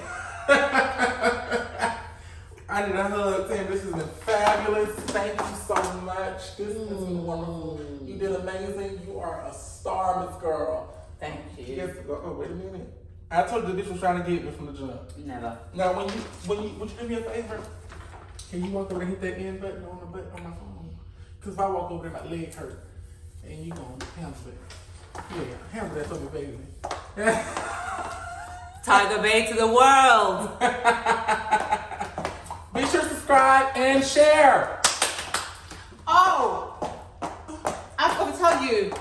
I need a hug, Tim. This has been fabulous. Thank you so much. This has been wonderful. You did amazing. You are a star, Miss Girl. Thank you. Yes. Oh, wait a minute. I told you the bitch was trying to get me from the jump. Never. Now, would you do me a favor? Can you walk over there and hit that end button on my phone? Because if I walk over there, my leg hurt. And you gonna handle it. Yeah, handle that for me, baby. Tiger Bay to the world. Be sure to subscribe and share. Oh, I've got to tell you,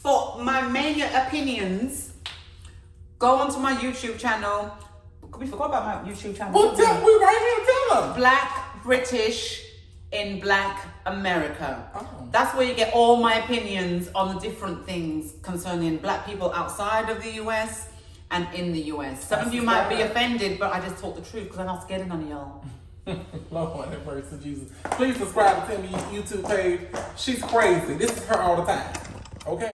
for my main opinions, go onto my YouTube channel. We forgot about my YouTube channel. Well, we right here, tell them. Black British in Black America. Oh. That's where you get all my opinions on the different things concerning black people outside of the US and in the US. Some of you might be offended, but I just talk the truth because I'm not scared of none of y'all. Lord have mercy, Jesus. Please subscribe to Tammie's YouTube page. She's crazy. This is her all the time. Okay?